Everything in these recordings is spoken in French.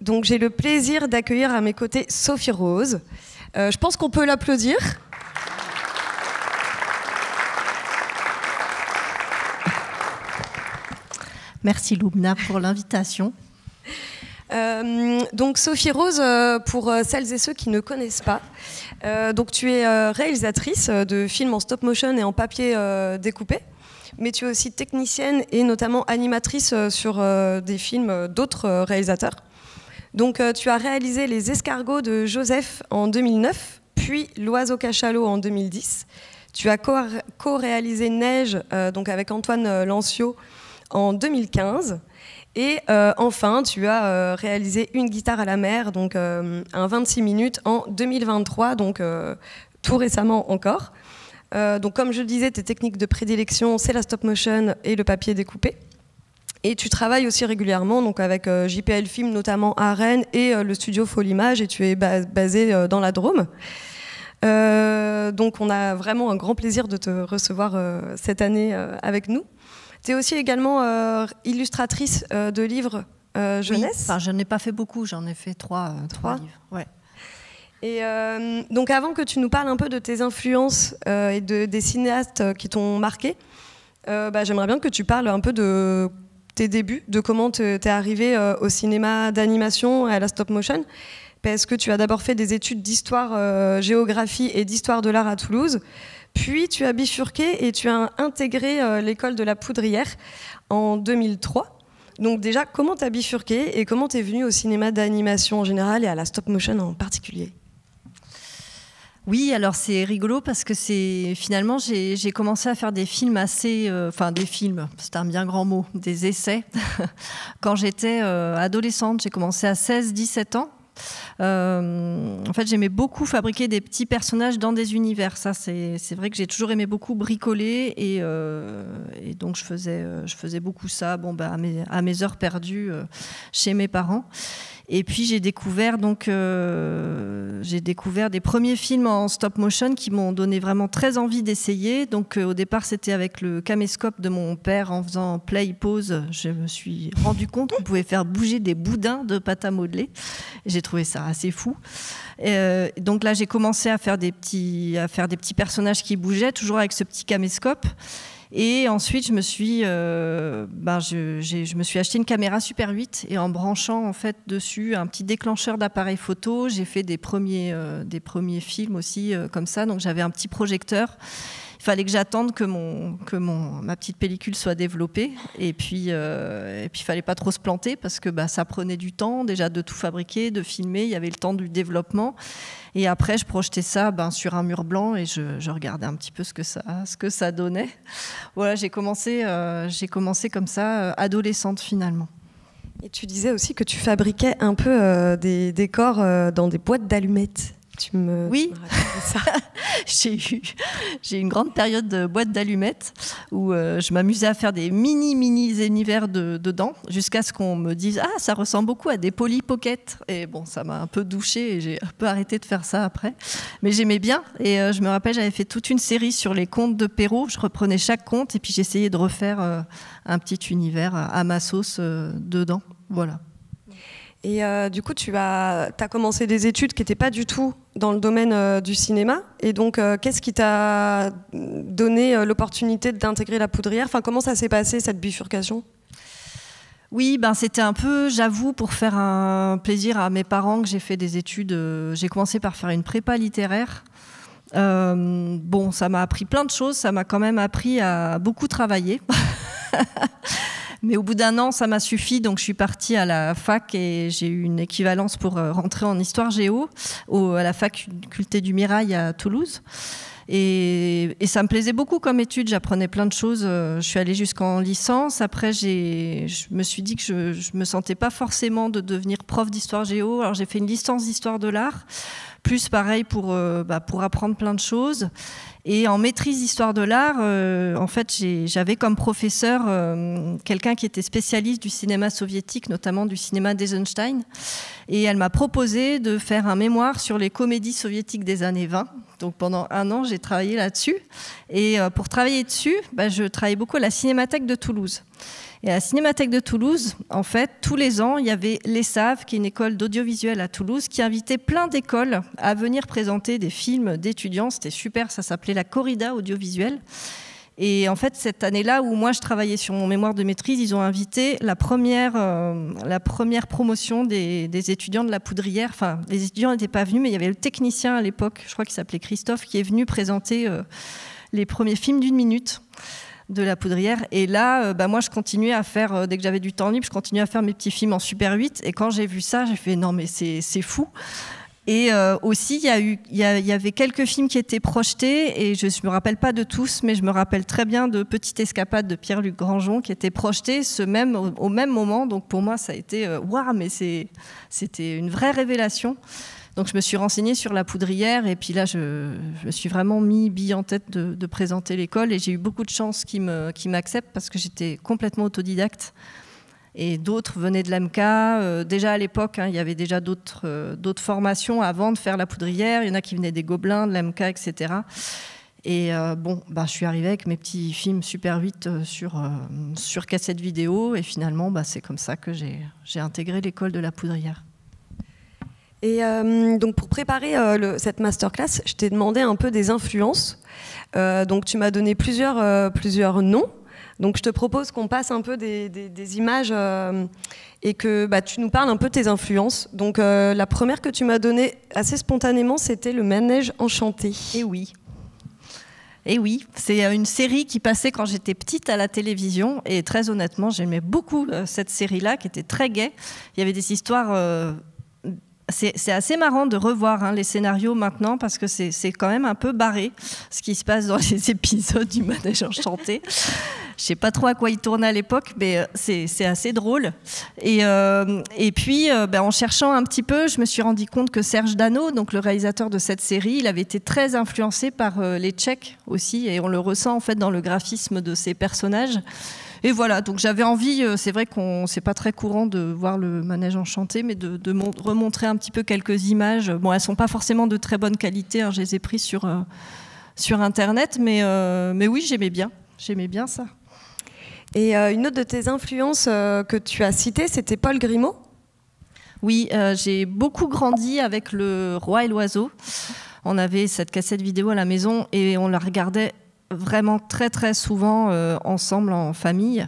Donc j'ai le plaisir d'accueillir à mes côtés Sophie Rose. Je pense qu'on peut l'applaudir. Merci Loubna pour l'invitation. Donc Sophie Rose, pour celles et ceux qui ne connaissent pas, donc tu es réalisatrice de films en stop motion et en papier découpé, mais tu es aussi technicienne et notamment animatrice sur des films d'autres réalisateurs. Donc tu as réalisé Les Escargots de Joseph en 2009, puis L'Oiseau Cachalot en 2010. Tu as co-réalisé Neige donc avec Antoine Lancio en 2015. Et enfin, tu as réalisé Une guitare à la mer, donc un 26 minutes en 2023, donc tout récemment encore. Donc comme je le disais, tes techniques de prédilection, c'est la stop motion et le papier découpé. Et tu travailles aussi régulièrement donc avec JPL Film, notamment à Rennes, et le studio Folimage, et tu es basé dans la Drôme. Donc on a vraiment un grand plaisir de te recevoir cette année avec nous. Tu es aussi également illustratrice de livres jeunesse. Oui, enfin, je n'ai pas fait beaucoup, j'en ai fait trois livres. Ouais. Et donc avant que tu nous parles un peu de tes influences et des cinéastes qui t'ont marqué, j'aimerais bien que tu parles un peu de tes débuts, de comment tu es arrivé au cinéma d'animation et à la stop motion. Parce que tu as d'abord fait des études d'histoire, géographie et d'histoire de l'art à Toulouse. Puis tu as bifurqué et tu as intégré l'école de la Poudrière en 2003. Donc déjà, comment tu as bifurqué et comment tu es venu au cinéma d'animation en général et à la stop motion en particulier? Oui, alors c'est rigolo parce que finalement j'ai commencé à faire des films des films, c'est un bien grand mot, des essais. Quand j'étais adolescente, j'ai commencé à 16-17 ans. En fait, j'aimais beaucoup fabriquer des petits personnages dans des univers. Ça, c'est vrai que j'ai toujours aimé beaucoup bricoler et donc je faisais beaucoup ça. À mes heures perdues chez mes parents. Et puis j'ai découvert des premiers films en stop motion qui m'ont donné vraiment très envie d'essayer. Donc au départ c'était avec le caméscope de mon père en faisant play pause. Je me suis rendu compte qu'on pouvait faire bouger des boudins de pâte à modeler. J'ai trouvé ça assez fou. Donc là j'ai commencé à faire des petits personnages qui bougeaient, toujours avec ce petit caméscope. Et ensuite, je me suis acheté une caméra Super 8 et en branchant en fait dessus un petit déclencheur d'appareil photo, j'ai fait des premiers films aussi comme ça. Donc j'avais un petit projecteur. Il fallait que j'attende que ma petite pellicule soit développée et puis il fallait pas trop se planter parce que ça prenait du temps déjà de tout fabriquer, de filmer. Il y avait le temps du développement. Et après, je projetais ça sur un mur blanc et je regardais un petit peu ce que ça donnait. Voilà, j'ai commencé comme ça, adolescente finalement. Et tu disais aussi que tu fabriquais un peu des décors dans des boîtes d'allumettes. Oui, ça. J'ai eu une grande période de boîte d'allumettes où je m'amusais à faire des mini univers dedans jusqu'à ce qu'on me dise « Ah, ça ressemble beaucoup à des Polly Pocket ». Et bon, ça m'a un peu douchée et j'ai un peu arrêté de faire ça après. Mais j'aimais bien et je me rappelle, j'avais fait toute une série sur les contes de Perrault. Je reprenais chaque conte et puis j'essayais de refaire un petit univers à ma sauce dedans. Voilà. Et du coup, tu as commencé des études qui n'étaient pas du tout dans le domaine du cinéma. Et donc, qu'est-ce qui t'a donné l'opportunité d'intégrer la Poudrière? Enfin, comment ça s'est passé, cette bifurcation? Oui, c'était un peu, j'avoue, pour faire un plaisir à mes parents que j'ai fait des études. J'ai commencé par faire une prépa littéraire. Ça m'a appris plein de choses. Ça m'a quand même appris à beaucoup travailler. Mais au bout d'un an, ça m'a suffi, donc je suis partie à la fac et j'ai eu une équivalence pour rentrer en histoire géo à la faculté du Mirail à Toulouse. Et ça me plaisait beaucoup comme étude, j'apprenais plein de choses. Je suis allée jusqu'en licence. Après, je me suis dit que je me sentais pas forcément de devenir prof d'histoire géo. Alors j'ai fait une licence d'histoire de l'art, plus pareil pour apprendre plein de choses. Et en maîtrise d'histoire de l'art, en fait, j'avais comme professeur quelqu'un qui était spécialiste du cinéma soviétique, notamment du cinéma d'Eisenstein. Et elle m'a proposé de faire un mémoire sur les comédies soviétiques des années 20. Donc pendant un an, j'ai travaillé là-dessus. Et pour travailler dessus, je travaillais beaucoup à la Cinémathèque de Toulouse. Et à la Cinémathèque de Toulouse, en fait, tous les ans, il y avait l'ESAV, qui est une école d'audiovisuel à Toulouse, qui invitait plein d'écoles à venir présenter des films d'étudiants. C'était super, ça s'appelait la corrida audiovisuelle. Et en fait, cette année-là, où moi je travaillais sur mon mémoire de maîtrise, ils ont invité la première promotion des étudiants de la Poudrière. Enfin, les étudiants n'étaient pas venus, mais il y avait le technicien à l'époque, je crois qu'il s'appelait Christophe, qui est venu présenter les premiers films d'1 minute de la Poudrière. Et là, moi, je continuais à faire, dès que j'avais du temps libre, je continuais à faire mes petits films en Super 8. Et quand j'ai vu ça, j'ai fait, non, mais c'est fou. Et aussi, il y avait quelques films qui étaient projetés, et je ne me rappelle pas de tous, mais je me rappelle très bien de Petite Escapade de Pierre-Luc Grangeon, qui était projeté au même moment. Donc pour moi, ça a été, waouh, mais c'était une vraie révélation. Donc je me suis renseignée sur la Poudrière, et puis là, je me suis vraiment mis bille en tête de présenter l'école, et j'ai eu beaucoup de chance qu'ils m'acceptent, parce que j'étais complètement autodidacte. Et d'autres venaient de l'AMCA. Déjà à l'époque, il y avait déjà d'autres formations avant de faire la Poudrière. Il y en a qui venaient des Gobelins, de l'AMCA, etc. Et je suis arrivée avec mes petits films Super 8 sur cassette vidéo. Et finalement, c'est comme ça que j'ai intégré l'école de la Poudrière. Et donc pour préparer cette masterclass, je t'ai demandé un peu des influences. Donc tu m'as donné plusieurs noms. Donc je te propose qu'on passe un peu des images et que tu nous parles un peu de tes influences. Donc la première que tu m'as donnée assez spontanément, c'était le Manège enchanté. Et oui, c'est une série qui passait quand j'étais petite à la télévision, et très honnêtement, j'aimais beaucoup cette série-là, qui était très gaie. Il y avait des histoires... C'est assez marrant de revoir les scénarios maintenant, parce que c'est quand même un peu barré ce qui se passe dans les épisodes du Manège enchanté. Je ne sais pas trop à quoi il tournait à l'époque, mais c'est assez drôle. Et puis, en cherchant un petit peu, je me suis rendu compte que Serge Dano, donc le réalisateur de cette série, il avait été très influencé par les Tchèques aussi, et on le ressent en fait dans le graphisme de ces personnages. Et voilà, donc j'avais envie, c'est vrai qu'on c'est pas très courant de voir le Manège enchanté, mais de remontrer un petit peu quelques images. Bon, elles sont pas forcément de très bonne qualité, je les ai prises sur Internet, mais oui, j'aimais bien ça. Et une autre de tes influences que tu as citée, c'était Paul Grimaud. Oui, j'ai beaucoup grandi avec Le Roi et l'Oiseau. On avait cette cassette vidéo à la maison et on la regardait vraiment très très souvent ensemble en famille.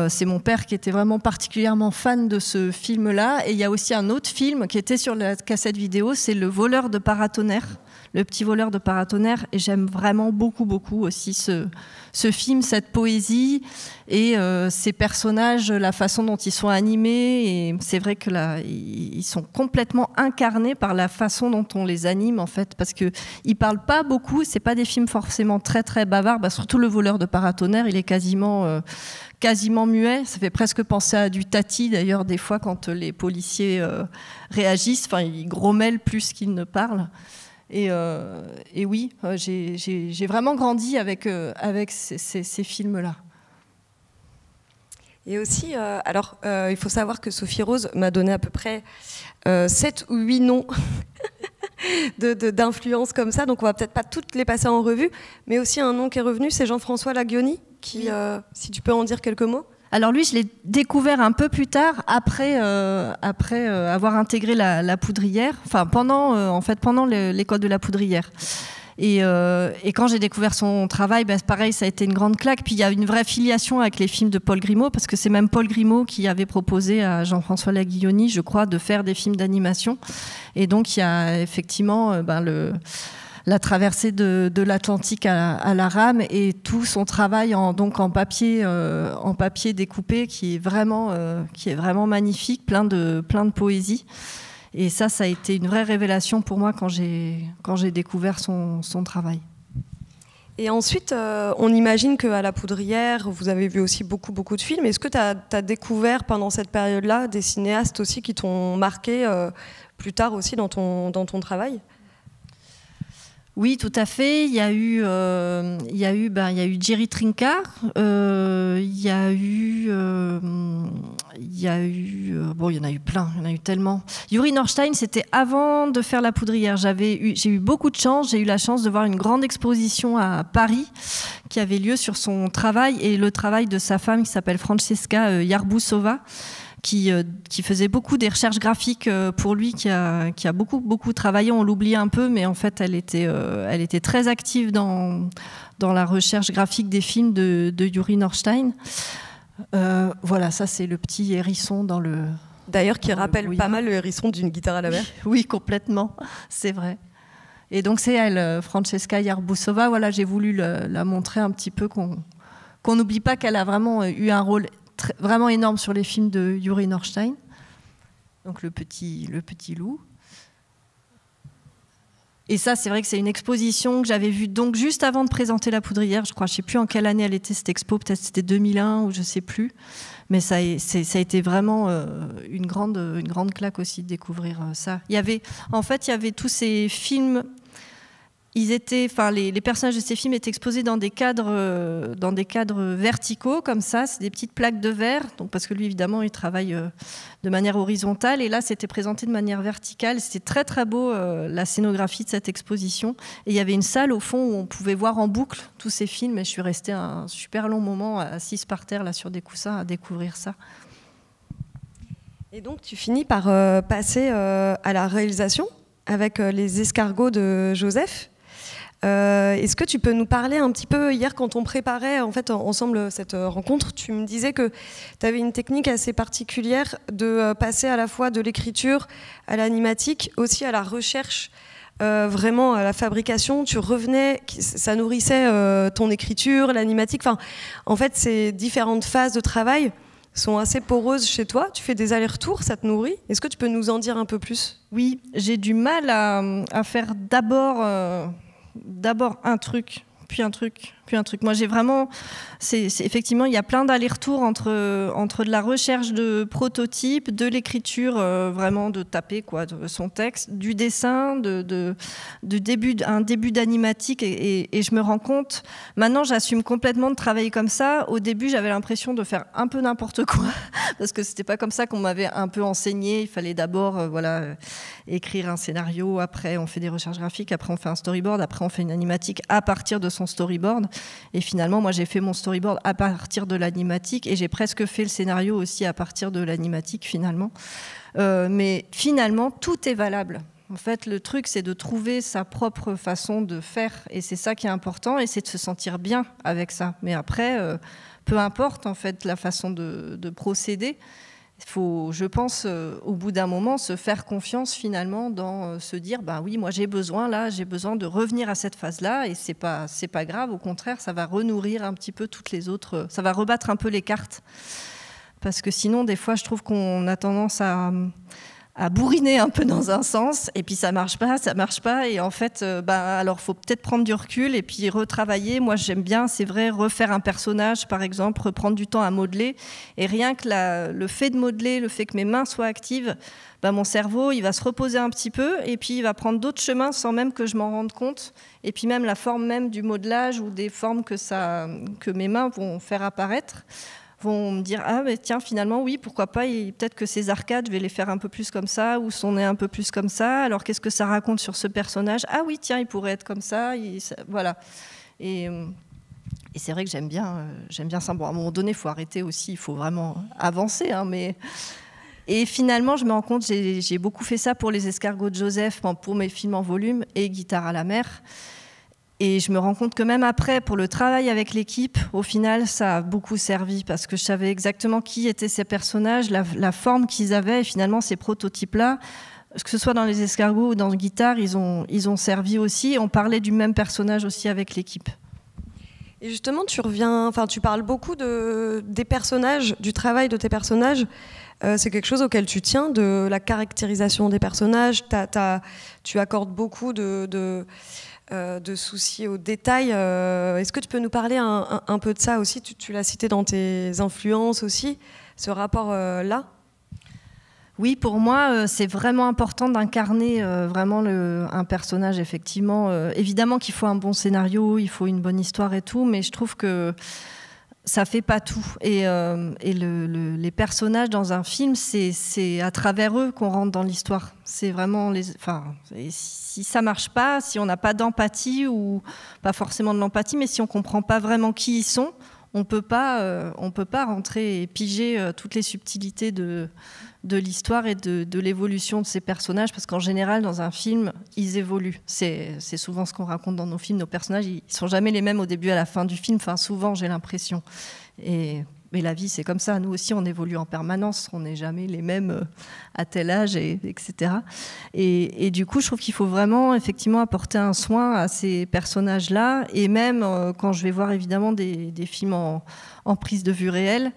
C'est mon père qui était vraiment particulièrement fan de ce film-là. Et il y a aussi un autre film qui était sur la cassette vidéo, c'est Le Voleur de Paratonnerre, Le Petit Voleur de Paratonnerre. Et j'aime vraiment beaucoup aussi ce film, cette poésie et ces personnages, la façon dont ils sont animés. Et c'est vrai que là, ils sont complètement incarnés par la façon dont on les anime, en fait, parce qu'ils parlent pas beaucoup. C'est pas des films forcément très très bavards. Surtout Le Voleur de Paratonnerre, il est quasiment muet. Ça fait presque penser à du Tati, d'ailleurs, des fois, quand les policiers réagissent. Enfin, ils grommellent plus qu'ils ne parlent. Et oui, j'ai vraiment grandi avec ces films-là. Et aussi, il faut savoir que Sophie Rose m'a donné à peu près 7 ou 8 noms d'influences comme ça, donc on va peut-être pas toutes les passer en revue, mais aussi un nom qui est revenu, c'est Jean-François Laguioni, qui, si tu peux en dire quelques mots. Alors lui, je l'ai découvert un peu plus tard, après avoir intégré la Poudrière, enfin pendant l'école de la Poudrière. Et quand j'ai découvert son travail, pareil, ça a été une grande claque. Puis il y a une vraie filiation avec les films de Paul Grimaud, parce que c'est même Paul Grimaud qui avait proposé à Jean-François Laguioni, je crois, de faire des films d'animation. Et donc il y a effectivement la traversée de l'Atlantique à la rame et tout son travail en papier découpé qui est vraiment magnifique, plein de poésie. Et ça a été une vraie révélation pour moi quand j'ai découvert son travail. Et ensuite, on imagine qu'à la Poudrière, vous avez vu aussi beaucoup de films. Est-ce que tu as découvert pendant cette période-là des cinéastes aussi qui t'ont marqué plus tard aussi dans ton travail ? Oui, tout à fait. Il y a eu Jerry Trinka, il y a eu y a eu, bon, il y en a eu plein, il y en a eu tellement. Yuri Norstein, c'était avant de faire La Poudrière. J'ai eu beaucoup de chance. J'ai eu la chance de voir une grande exposition à Paris qui avait lieu sur son travail et le travail de sa femme qui s'appelle Francesca Yarbusova, qui faisait beaucoup des recherches graphiques pour lui, qui a beaucoup travaillé. On l'oublie un peu, mais en fait, elle était très active dans la recherche graphique des films de Yuri Norstein. Voilà, ça c'est le petit hérisson dans le... D'ailleurs, qui rappelle pas mal le hérisson d'une guitare à la mer. Oui, complètement, c'est vrai. Et donc c'est elle, Francesca Yarbusova, voilà, j'ai voulu la montrer un petit peu, qu'on n'oublie pas qu'elle a vraiment eu un rôle vraiment énorme sur les films de Yuri Norstein. Donc le petit loup. Et ça, c'est vrai que c'est une exposition que j'avais vue donc juste avant de présenter La Poudrière. Je crois, je ne sais plus en quelle année elle était cette expo, peut-être c'était 2001 ou je ne sais plus. Mais ça a été vraiment une grande claque aussi de découvrir ça. Il y avait tous ces films. Les personnages de ces films étaient exposés dans des cadres verticaux comme ça, c'est des petites plaques de verre, donc parce que lui évidemment il travaille de manière horizontale, et là c'était présenté de manière verticale. C'était très très beau la scénographie de cette exposition, et il y avait une salle au fond où on pouvait voir en boucle tous ces films, et je suis restée un super long moment assise par terre là sur des coussins à découvrir ça. Et donc tu finis par passer à la réalisation avec Les Escargots de Joseph. Est-ce que tu peux nous parler un petit peu, hier quand on préparait en fait ensemble cette rencontre, tu me disais que tu avais une technique assez particulière de passer à la fois de l'écriture à l'animatique, aussi à la recherche, vraiment à la fabrication. Tu revenais, ça nourrissait ton écriture, l'animatique. Enfin, en fait, ces différentes phases de travail sont assez poreuses chez toi. Tu fais des allers-retours, ça te nourrit. Est-ce que tu peux nous en dire un peu plus ? Oui, j'ai du mal à faire d'abord un truc, puis un truc, puis un truc. Moi, j'ai vraiment... effectivement, il y a plein d'allers-retours entre de la recherche de prototypes, de l'écriture, vraiment de taper son texte, du dessin, un début d'animatique. Et je me rends compte... Maintenant, j'assume complètement de travailler comme ça. Au début, j'avais l'impression de faire un peu n'importe quoi, parce que c'était pas comme ça qu'on m'avait un peu enseigné. Il fallait d'abord écrire un scénario, après on fait des recherches graphiques, après on fait un storyboard, après on fait une animatique à partir de son storyboard. Et finalement, moi, j'ai fait mon storyboard à partir de l'animatique, et j'ai presque fait le scénario aussi à partir de l'animatique, finalement. Mais finalement, tout est valable. En fait, le truc, c'est de trouver sa propre façon de faire, et c'est ça qui est important, et c'est de se sentir bien avec ça. Mais après, peu importe, en fait, la façon de procéder. Il faut, je pense, au bout d'un moment, se faire confiance finalement dans se dire, ben oui, moi j'ai besoin de revenir à cette phase-là, et c'est pas grave. Au contraire, ça va renourrir un petit peu toutes les autres, ça va rebattre un peu les cartes, parce que sinon, des fois, je trouve qu'on a tendance à bourriner un peu dans un sens, et puis ça marche pas, et en fait, alors faut peut-être prendre du recul et puis retravailler. Moi, j'aime bien, c'est vrai, refaire un personnage, par exemple, prendre du temps à modeler, et rien que le fait de modeler, le fait que mes mains soient actives, mon cerveau, il va se reposer un petit peu, et puis il va prendre d'autres chemins sans même que je m'en rende compte, et puis même la forme même du modelage ou des formes que mes mains vont faire apparaître, vont me dire, ah mais tiens, finalement, oui, pourquoi pas, peut-être que ces arcades, je vais les faire un peu plus comme ça, ou son nez un peu plus comme ça, alors qu'est-ce que ça raconte sur ce personnage ? Ah oui, tiens, il pourrait être comme ça, voilà. Et c'est vrai que j'aime bien ça. Bon, à un moment donné, il faut arrêter aussi, il faut vraiment avancer, hein, mais... Et finalement, je me rends compte, j'ai beaucoup fait ça pour Les Escargots de Joseph, pour mes films en volume, et Guitare à la mer. Et je me rends compte que même après, pour le travail avec l'équipe, au final, ça a beaucoup servi, parce que je savais exactement qui étaient ces personnages, la forme qu'ils avaient, et finalement, ces prototypes-là, que ce soit dans Les Escargots ou dans Guitare, ils ont servi aussi. On parlait du même personnage aussi avec l'équipe. Et justement, tu parles beaucoup des personnages, du travail de tes personnages. C'est quelque chose auquel tu tiens, de la caractérisation des personnages. Tu accordes beaucoup de soucis aux détails. Est-ce que tu peux nous parler un peu de ça aussi ? Tu l'as cité dans tes influences aussi, ce rapport-là ? Oui, pour moi, c'est vraiment important d'incarner vraiment un personnage, effectivement. Évidemment qu'il faut un bon scénario, il faut une bonne histoire et tout, mais je trouve que ça fait pas tout. Et les personnages dans un film, c'est à travers eux qu'on rentre dans l'histoire. C'est vraiment si ça marche pas, si on n'a pas d'empathie, ou pas forcément de l'empathie, mais si on comprend pas vraiment qui ils sont, on peut pas rentrer et piger toutes les subtilités de l'histoire et de l'évolution de ces personnages, parce qu'en général, dans un film, ils évoluent. C'est souvent ce qu'on raconte dans nos films. Nos personnages, ils sont jamais les mêmes au début et à la fin du film. Enfin, souvent, j'ai l'impression. Mais la vie, c'est comme ça. Nous aussi, on évolue en permanence. On n'est jamais les mêmes à tel âge, etc. Et du coup, je trouve qu'il faut vraiment, effectivement, apporter un soin à ces personnages-là. Et même quand je vais voir, évidemment, des films en prise de vue réelle,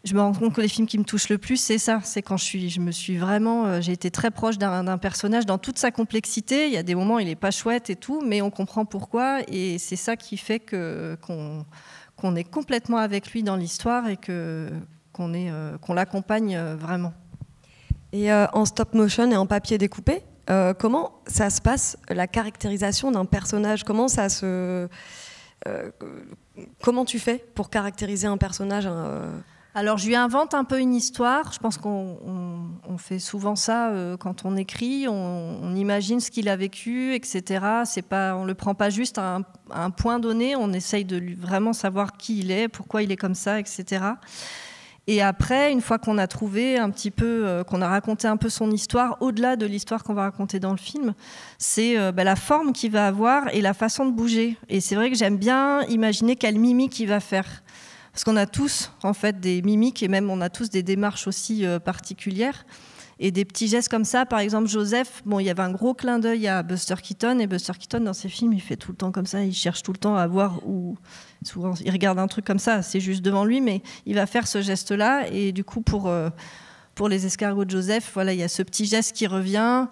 je me rends compte que les films qui me touchent le plus, c'est ça. C'est quand j'ai été très proche d'un personnage dans toute sa complexité. Il y a des moments où il n'est pas chouette et tout, mais on comprend pourquoi. Et c'est ça qui fait qu'on est complètement avec lui dans l'histoire et qu'on l'accompagne vraiment. Et en stop motion et en papier découpé, comment ça se passe, la caractérisation d'un personnage? Comment tu fais pour caractériser un personnage Alors, je lui invente un peu une histoire. Je pense qu'on fait souvent ça quand on écrit. On imagine ce qu'il a vécu, etc. On ne le prend pas juste à un point donné. On essaye de vraiment savoir qui il est, pourquoi il est comme ça, etc. Et après, une fois qu'on a trouvé un petit peu, qu'on a raconté un peu son histoire, au-delà de l'histoire qu'on va raconter dans le film, c'est la forme qu'il va avoir et la façon de bouger. Et c'est vrai que j'aime bien imaginer quelle mimique il va faire. Parce qu'on a tous, en fait, des mimiques et même on a tous des démarches aussi particulières. Et des petits gestes comme ça, par exemple, Joseph, il y avait un gros clin d'œil à Buster Keaton. Et Buster Keaton, dans ses films, il fait tout le temps comme ça. Il cherche tout le temps à voir où... Souvent, il regarde un truc comme ça, c'est juste devant lui, mais il va faire ce geste-là. Et du coup, pour les escargots de Joseph, voilà, il y a ce petit geste qui revient.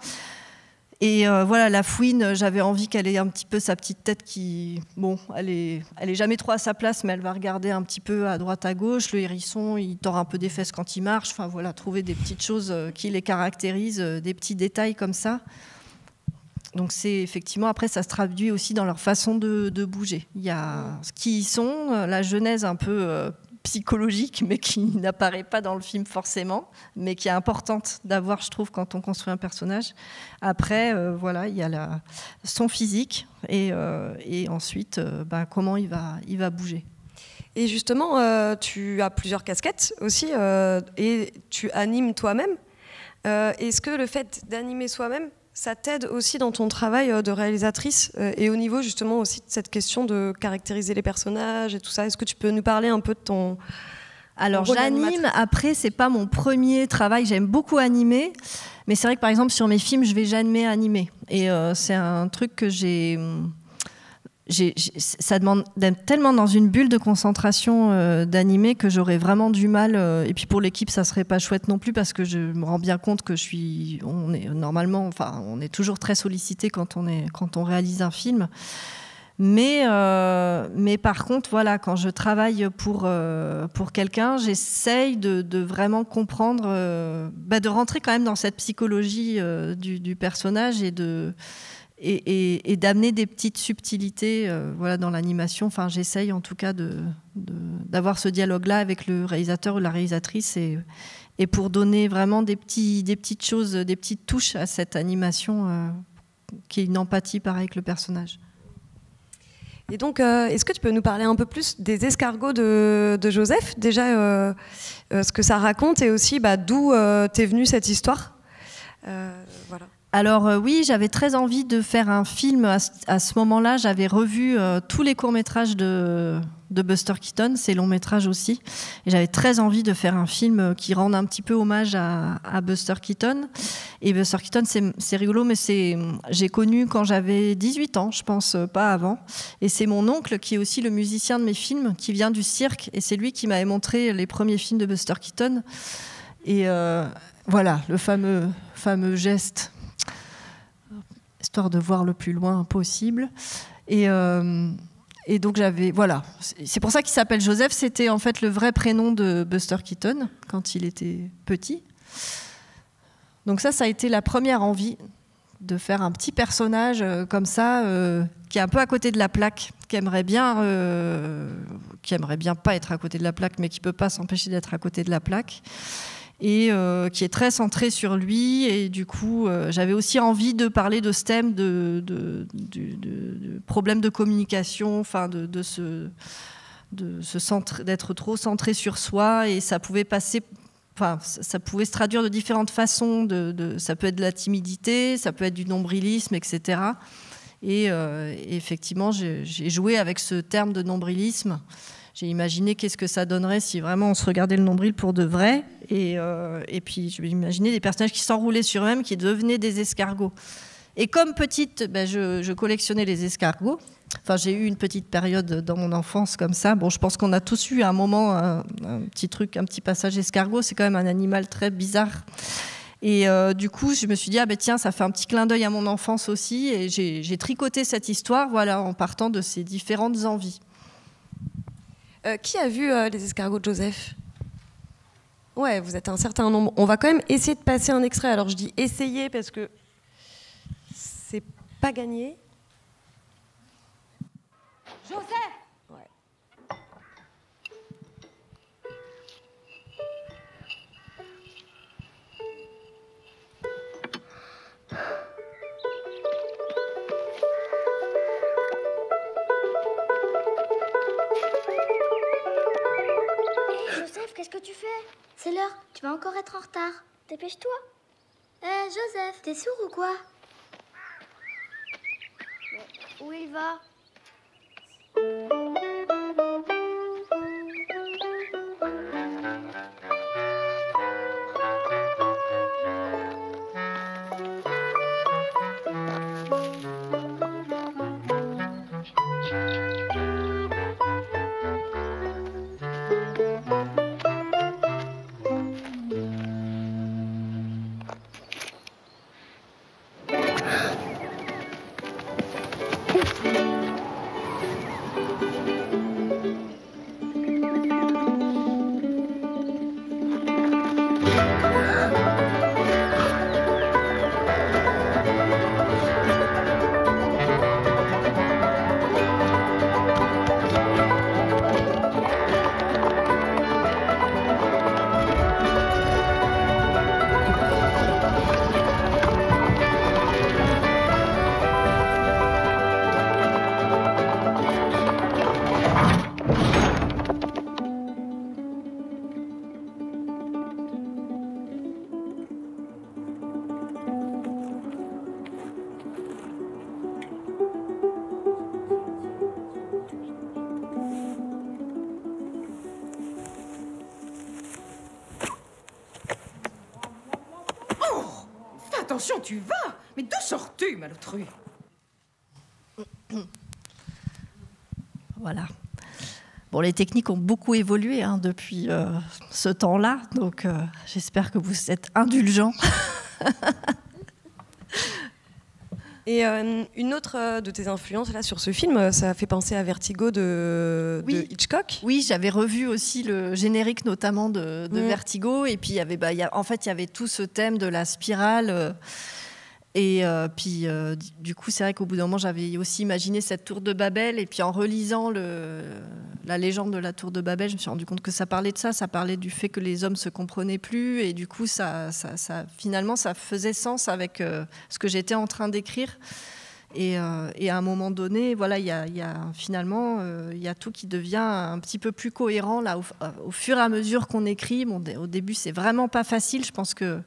Et voilà, la fouine, j'avais envie qu'elle ait un petit peu sa petite tête qui... elle est jamais trop à sa place, mais elle va regarder un petit peu à droite, à gauche. Le hérisson, il tord un peu des fesses quand il marche. Enfin voilà, trouver des petites choses qui les caractérisent, des petits détails comme ça. Donc c'est effectivement, après, ça se traduit aussi dans leur façon de bouger. Il y a ce qui y sont, la genèse un peu... psychologique, mais qui n'apparaît pas dans le film forcément, mais qui est importante d'avoir, je trouve, quand on construit un personnage. Après, voilà, il y a son physique et ensuite, comment il va bouger. Et justement, tu as plusieurs casquettes aussi et tu animes toi-même. Est-ce que le fait d'animer soi-même, ça t'aide aussi dans ton travail de réalisatrice et au niveau justement aussi de cette question de caractériser les personnages et tout ça? Est-ce que tu peux nous parler un peu de ton... Alors j'anime, après c'est pas mon premier travail, j'aime beaucoup animer, mais c'est vrai que par exemple sur mes films je vais jamais animer. Et c'est un truc que ça demande d'être tellement dans une bulle de concentration d'animer que j'aurais vraiment du mal. Et puis pour l'équipe, ça serait pas chouette non plus parce que je me rends bien compte que on est toujours très sollicité quand on réalise un film. Mais par contre, voilà, quand je travaille pour quelqu'un, j'essaye de vraiment comprendre, de rentrer quand même dans cette psychologie du personnage et d'amener des petites subtilités dans l'animation. Enfin, j'essaye en tout cas d'avoir ce dialogue-là avec le réalisateur ou la réalisatrice et pour donner vraiment des petites choses, des petites touches à cette animation qui est une empathie pareil avec le personnage. Et donc, est-ce que tu peux nous parler un peu plus des escargots de Joseph, déjà ce que ça raconte et aussi d'où t'es venue cette histoire voilà. Alors oui, j'avais très envie de faire un film. À ce moment-là, j'avais revu tous les courts-métrages de Buster Keaton, ses longs-métrages aussi. Et j'avais très envie de faire un film qui rende un petit peu hommage à Buster Keaton. Et Buster Keaton, c'est rigolo, mais j'ai connu quand j'avais 18 ans, je pense, pas avant. Et c'est mon oncle, qui est aussi le musicien de mes films, qui vient du cirque. Et c'est lui qui m'avait montré les premiers films de Buster Keaton. Et voilà, le fameux geste... histoire de voir le plus loin possible. Et donc voilà. C'est pour ça qu'il s'appelle Joseph. C'était en fait le vrai prénom de Buster Keaton quand il était petit. Donc ça a été la première envie de faire un petit personnage comme ça, qui est un peu à côté de la plaque, qui aimerait bien pas être à côté de la plaque, mais qui peut pas s'empêcher d'être à côté de la plaque, et qui est très centré sur lui. Et du coup, j'avais aussi envie de parler de ce thème de problèmes de communication, enfin d'être trop centré sur soi, et ça pouvait passer. Enfin, ça pouvait se traduire de différentes façons. Ça peut être de la timidité, ça peut être du nombrilisme, etc. Et effectivement, j'ai joué avec ce terme de nombrilisme. J'ai imaginé qu'est-ce que ça donnerait si vraiment on se regardait le nombril pour de vrai. Et puis, je m'imaginais des personnages qui s'enroulaient sur eux-mêmes, qui devenaient des escargots. Et comme petite, je collectionnais les escargots. Enfin, j'ai eu une petite période dans mon enfance comme ça. Bon, je pense qu'on a tous eu à un moment un petit truc, un petit passage escargot. C'est quand même un animal très bizarre. Et du coup, je me suis dit, tiens, ça fait un petit clin d'œil à mon enfance aussi. Et j'ai tricoté cette histoire, voilà, en partant de ces différentes envies. Qui a vu les escargots de Joseph ? Ouais, vous êtes un certain nombre. On va quand même essayer de passer un extrait. Alors, je dis essayer parce que c'est pas gagné. Joseph! Ouais. Joseph, qu'est-ce que tu fais? C'est l'heure, tu vas encore être en retard. Dépêche-toi. Joseph, t'es sourd ou quoi? Mais où il va? Attention, tu vas! Mais d'où sors-tu, malotru? Voilà. Bon, les techniques ont beaucoup évolué depuis ce temps-là, donc j'espère que vous êtes indulgents. Et une autre de tes influences là, sur ce film, ça fait penser à Vertigo de Hitchcock. Oui, j'avais revu aussi le générique notamment de Vertigo. Et puis, il y avait tout ce thème de la spirale. Du coup, c'est vrai qu'au bout d'un moment, j'avais aussi imaginé cette tour de Babel. Et puis, en relisant la légende de la tour de Babel, je me suis rendu compte que ça parlait de ça. Ça parlait du fait que les hommes se comprenaient plus. Et du coup, finalement, ça faisait sens avec ce que j'étais en train d'écrire. Et à un moment donné, voilà, il y a tout qui devient un petit peu plus cohérent là, au fur et à mesure qu'on écrit. Bon, au début, c'est vraiment pas facile. Je pense que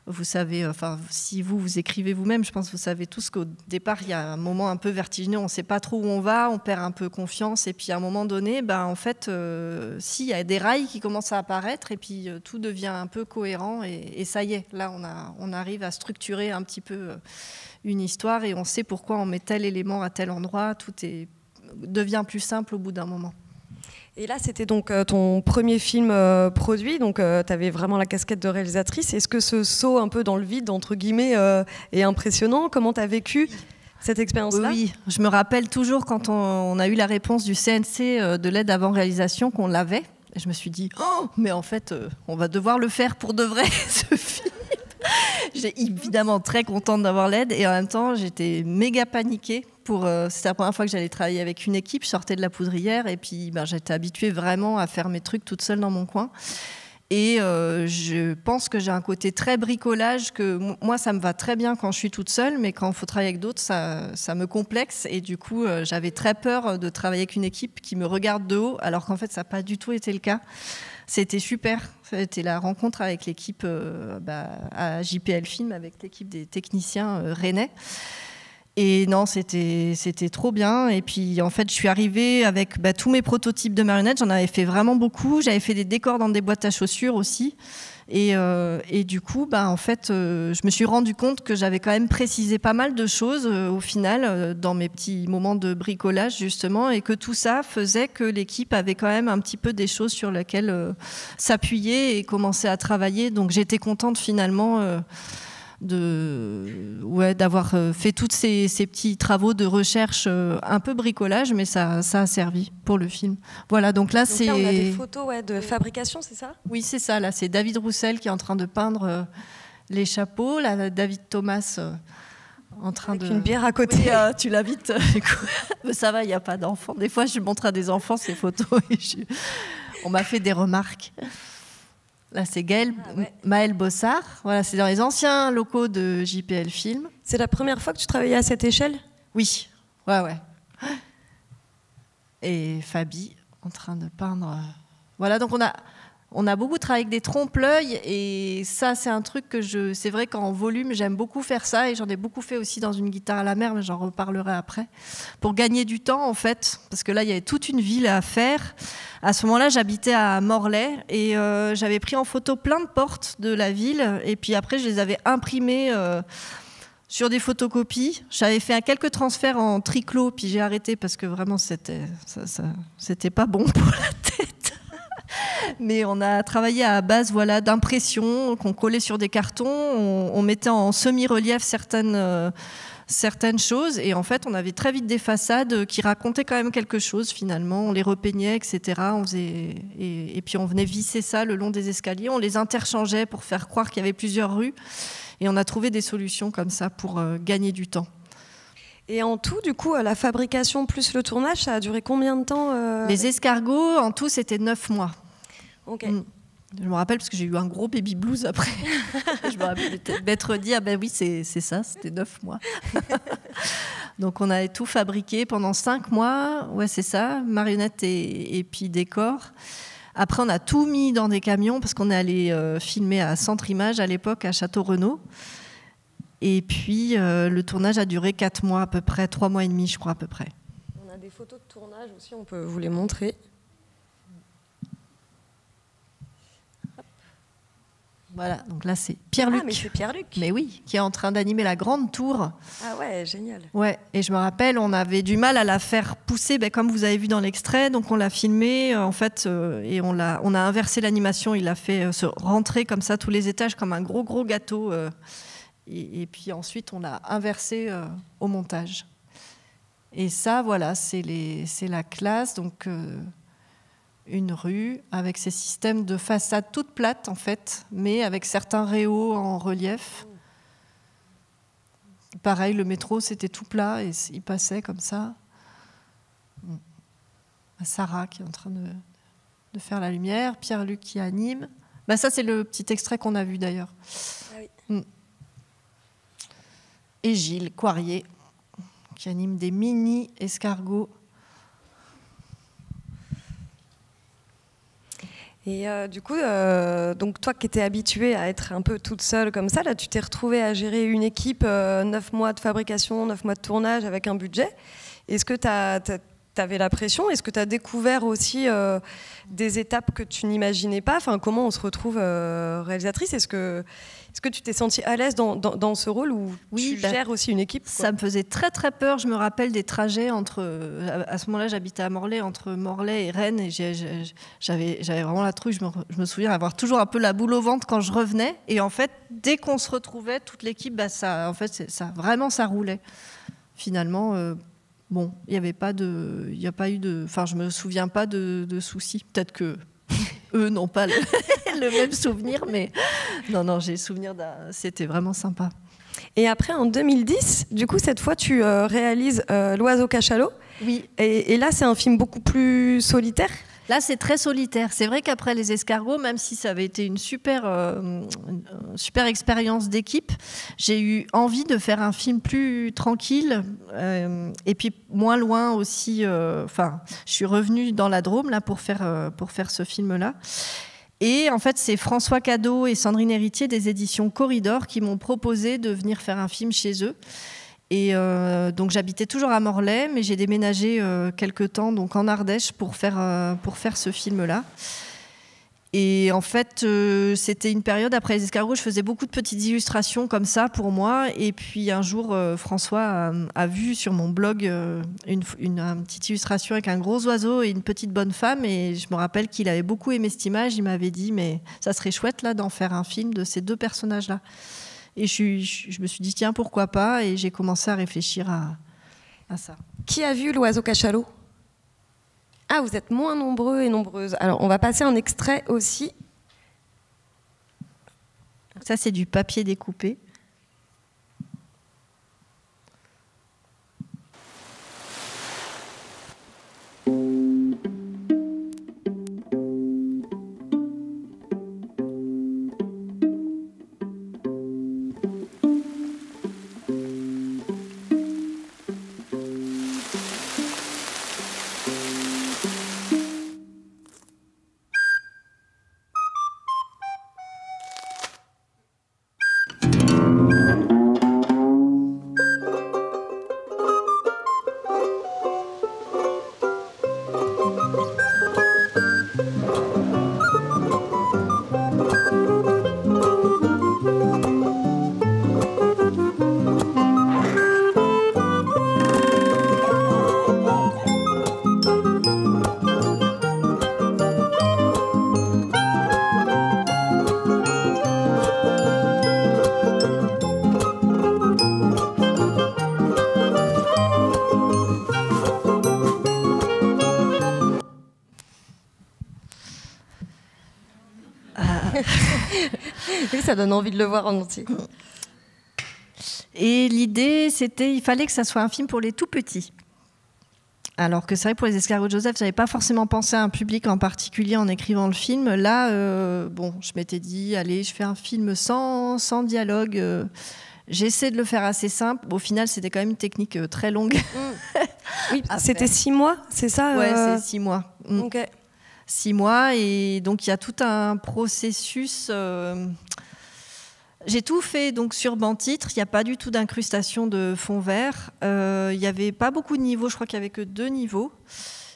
vous savez, si vous écrivez vous-même, je pense que vous savez tous qu'au départ, il y a un moment un peu vertigineux, on ne sait pas trop où on va, on perd un peu confiance, et puis à un moment donné, en fait, il y a des rails qui commencent à apparaître, et puis tout devient un peu cohérent, et ça y est, là, on arrive à structurer un petit peu une histoire, et on sait pourquoi on met tel élément à tel endroit, tout devient plus simple au bout d'un moment. Et là, c'était donc ton premier film produit, donc tu avais vraiment la casquette de réalisatrice. Est-ce que ce saut un peu dans le vide, entre guillemets, est impressionnant? Comment tu as vécu cette expérience-là? Oui, je me rappelle toujours quand on a eu la réponse du CNC de l'aide avant réalisation qu'on l'avait. Et je me suis dit, mais en fait, on va devoir le faire pour de vrai, ce film. J'étais évidemment très contente d'avoir l'aide et en même temps, j'étais méga paniquée C'était la première fois que j'allais travailler avec une équipe. Je sortais de la poudrière et puis j'étais habituée vraiment à faire mes trucs toute seule dans mon coin. Et je pense que j'ai un côté très bricolage, que moi, ça me va très bien quand je suis toute seule, mais quand il faut travailler avec d'autres, ça me complexe. Et du coup, j'avais très peur de travailler avec une équipe qui me regarde de haut, alors qu'en fait, ça n'a pas du tout été le cas. C'était super. C'était la rencontre avec l'équipe à JPL Film, avec l'équipe des techniciens rennais. Et non, c'était trop bien. Et puis, en fait, je suis arrivée avec tous mes prototypes de marionnettes. J'en avais fait vraiment beaucoup. J'avais fait des décors dans des boîtes à chaussures aussi. Et du coup, en fait, je me suis rendu compte que j'avais quand même précisé pas mal de choses au final, dans mes petits moments de bricolage, justement, et que tout ça faisait que l'équipe avait quand même un petit peu des choses sur lesquelles s'appuyer et commencer à travailler. Donc, j'étais contente finalement d'avoir fait tous ces petits travaux de recherche, un peu bricolage, mais ça a servi pour le film. Voilà, donc là, on a des photos de fabrication, c'est ça ? Oui, c'est ça. Là, c'est David Roussel qui est en train de peindre les chapeaux. Là, David Thomas en train avec une bière à côté. Oui, tu l'invites. Mais ça va, il n'y a pas d'enfants. Des fois, je montre à des enfants ces photos et on m'a fait des remarques. Là, c'est Gaël Maël Bossard. Voilà, c'est dans les anciens locaux de JPL Film. C'est la première fois que tu travaillais à cette échelle ? Oui, ouais. Et Fabi, en train de peindre. Voilà, donc on a beaucoup travaillé avec des trompe-l'œil, et ça, c'est un truc que c'est vrai qu'en volume, j'aime beaucoup faire ça, et j'en ai beaucoup fait aussi dans une guitare à la mer, mais j'en reparlerai après, pour gagner du temps, en fait, parce que là, il y avait toute une ville à faire. À ce moment-là, j'habitais à Morlaix, et j'avais pris en photo plein de portes de la ville, et puis après, je les avais imprimées sur des photocopies. J'avais fait quelques transferts en triclo, puis j'ai arrêté parce que vraiment, c'était pas bon pour la tête. Mais on a travaillé à base d'impression qu'on collait sur des cartons, on mettait en semi-relief certaines choses, et en fait on avait très vite des façades qui racontaient quand même quelque chose finalement. On les repeignait, etc. Et puis on venait visser ça le long des escaliers, on les interchangeait pour faire croire qu'il y avait plusieurs rues, et on a trouvé des solutions comme ça pour gagner du temps. Et en tout, du coup, la fabrication plus le tournage, ça a duré combien de temps Les escargots, en tout, c'était 9 mois. Ok. Je me rappelle parce que j'ai eu un gros baby blues après. Je me rappelle m'être dit, oui, c'est ça, c'était 9 mois. Donc on avait tout fabriqué pendant 5 mois, ouais, c'est ça, marionnettes et puis décors. Après, on a tout mis dans des camions parce qu'on est allé filmer à Centre Image à l'époque, à Château-Renaud. Et puis, le tournage a duré 4 mois à peu près, 3 mois et demi, je crois, à peu près. On a des photos de tournage aussi, on peut vous les montrer. Voilà, donc là, c'est Pierre-Luc. Ah, mais c'est Pierre-Luc. Mais oui, qui est en train d'animer la grande tour. Ah ouais, génial. Ouais, et je me rappelle, on avait du mal à la faire pousser, comme vous avez vu dans l'extrait, donc on l'a filmé, en fait, et on a inversé l'animation, il a fait se rentrer comme ça tous les étages, comme un gros gâteau. Et puis ensuite, on a inversé au montage. Et ça, voilà, c'est la classe, donc une rue avec ces systèmes de façades toutes plates, en fait, mais avec certains réaux en relief. Pareil, le métro, c'était tout plat et il passait comme ça. Sarah qui est en train de faire la lumière, Pierre-Luc qui anime. Ça, c'est le petit extrait qu'on a vu d'ailleurs. Ah oui. Et Gilles Coirier, qui anime des mini-escargots. Et du coup, donc toi qui étais habituée à être un peu toute seule comme ça, là tu t'es retrouvée à gérer une équipe, 9 mois de fabrication, 9 mois de tournage avec un budget. Est-ce que t'avais la pression ? Est-ce que tu as découvert aussi des étapes que tu n'imaginais pas ? Enfin, comment on se retrouve réalisatrice ? Est-ce que tu t'es sentie à l'aise dans ce rôle où tu gères aussi une équipe, quoi ? Ça me faisait très très peur. Je me rappelle des trajets à ce moment-là, j'habitais à Morlaix, entre Morlaix et Rennes, et j'avais vraiment la trouille. Je me souviens avoir toujours un peu la boule au ventre quand je revenais. Et en fait, dès qu'on se retrouvait, toute l'équipe, ça roulait. Finalement, il n'y a pas eu de. Enfin, je me souviens pas de soucis. Peut-être que eux n'ont pas le même souvenir, mais non, j'ai le souvenir c'était vraiment sympa. Et après, en 2010, du coup, cette fois, tu réalises L'Oiseau Cachalot. Oui. Et là, c'est un film beaucoup plus solitaire. Là, c'est très solitaire. C'est vrai qu'après Les Escargots, même si ça avait été une super expérience d'équipe, j'ai eu envie de faire un film plus tranquille et puis moins loin aussi. Je suis revenue dans la Drôme là, pour faire ce film-là. Et en fait, c'est François Cadot et Sandrine Héritier des éditions Corridor qui m'ont proposé de venir faire un film chez eux. Et donc j'habitais toujours à Morlaix, mais j'ai déménagé quelque temps donc en Ardèche pour faire ce film-là. Et en fait, c'était une période après Les Escargots, je faisais beaucoup de petites illustrations comme ça pour moi. Et puis un jour, François a vu sur mon blog une petite illustration avec un gros oiseau et une petite bonne femme. Et je me rappelle qu'il avait beaucoup aimé cette image. Il m'avait dit, mais ça serait chouette là d'en faire un film de ces deux personnages-là. Et je me suis dit, tiens, pourquoi pas? Et j'ai commencé à réfléchir à ça. Qui a vu L'Oiseau Cachalot? Ah, vous êtes moins nombreux et nombreuses. Alors, on va passer un extrait aussi. Ça, c'est du papier découpé. Ça donne envie de le voir en entier. Et l'idée, c'était, il fallait que ça soit un film pour les tout petits. Alors que c'est vrai, pour Les Escargots de Joseph, je n'avais pas forcément pensé à un public en particulier en écrivant le film. Là, je m'étais dit, allez, je fais un film sans dialogue. J'essaie de le faire assez simple. Au final, c'était quand même une technique très longue. Oui, c'était 6 mois, c'est ça? Ouais, c'est 6 mois. Ok. 6 mois, et donc il y a tout un processus. J'ai tout fait donc sur banc-titre. Il n'y a pas du tout d'incrustation de fond vert. Il n'y avait pas beaucoup de niveaux. Je crois qu'il n'y avait que 2 niveaux.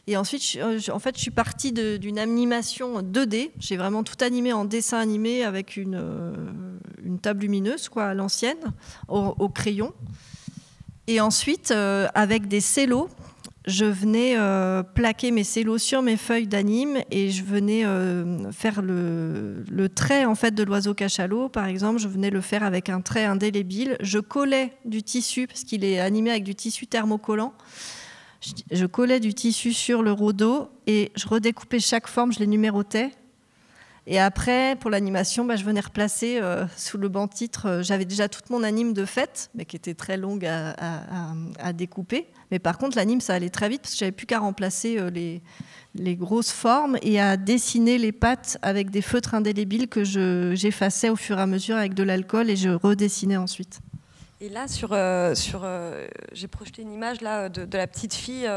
Et ensuite, je suis partie d'une animation 2D. J'ai vraiment tout animé en dessin animé avec une table lumineuse, quoi, à l'ancienne, au crayon. Et ensuite, avec des cellos, je venais plaquer mes cellos sur mes feuilles d'anime et je venais faire le trait en fait de l'oiseau cachalot, par exemple. Je venais le faire avec un trait indélébile. Je collais du tissu, parce qu'il est animé avec du tissu thermocollant. Je collais du tissu sur le rhodo et je redécoupais chaque forme, je les numérotais. Et après, pour l'animation, je venais replacer sous le banc-titre. J'avais déjà toute mon anime de fait, mais qui était très longue à découper. Mais par contre, l'anime, ça allait très vite parce que j'avais plus qu'à remplacer les grosses formes et à dessiner les pattes avec des feutres indélébiles que j'effaçais au fur et à mesure avec de l'alcool et je redessinais ensuite. Et là, j'ai projeté une image là, de la petite fille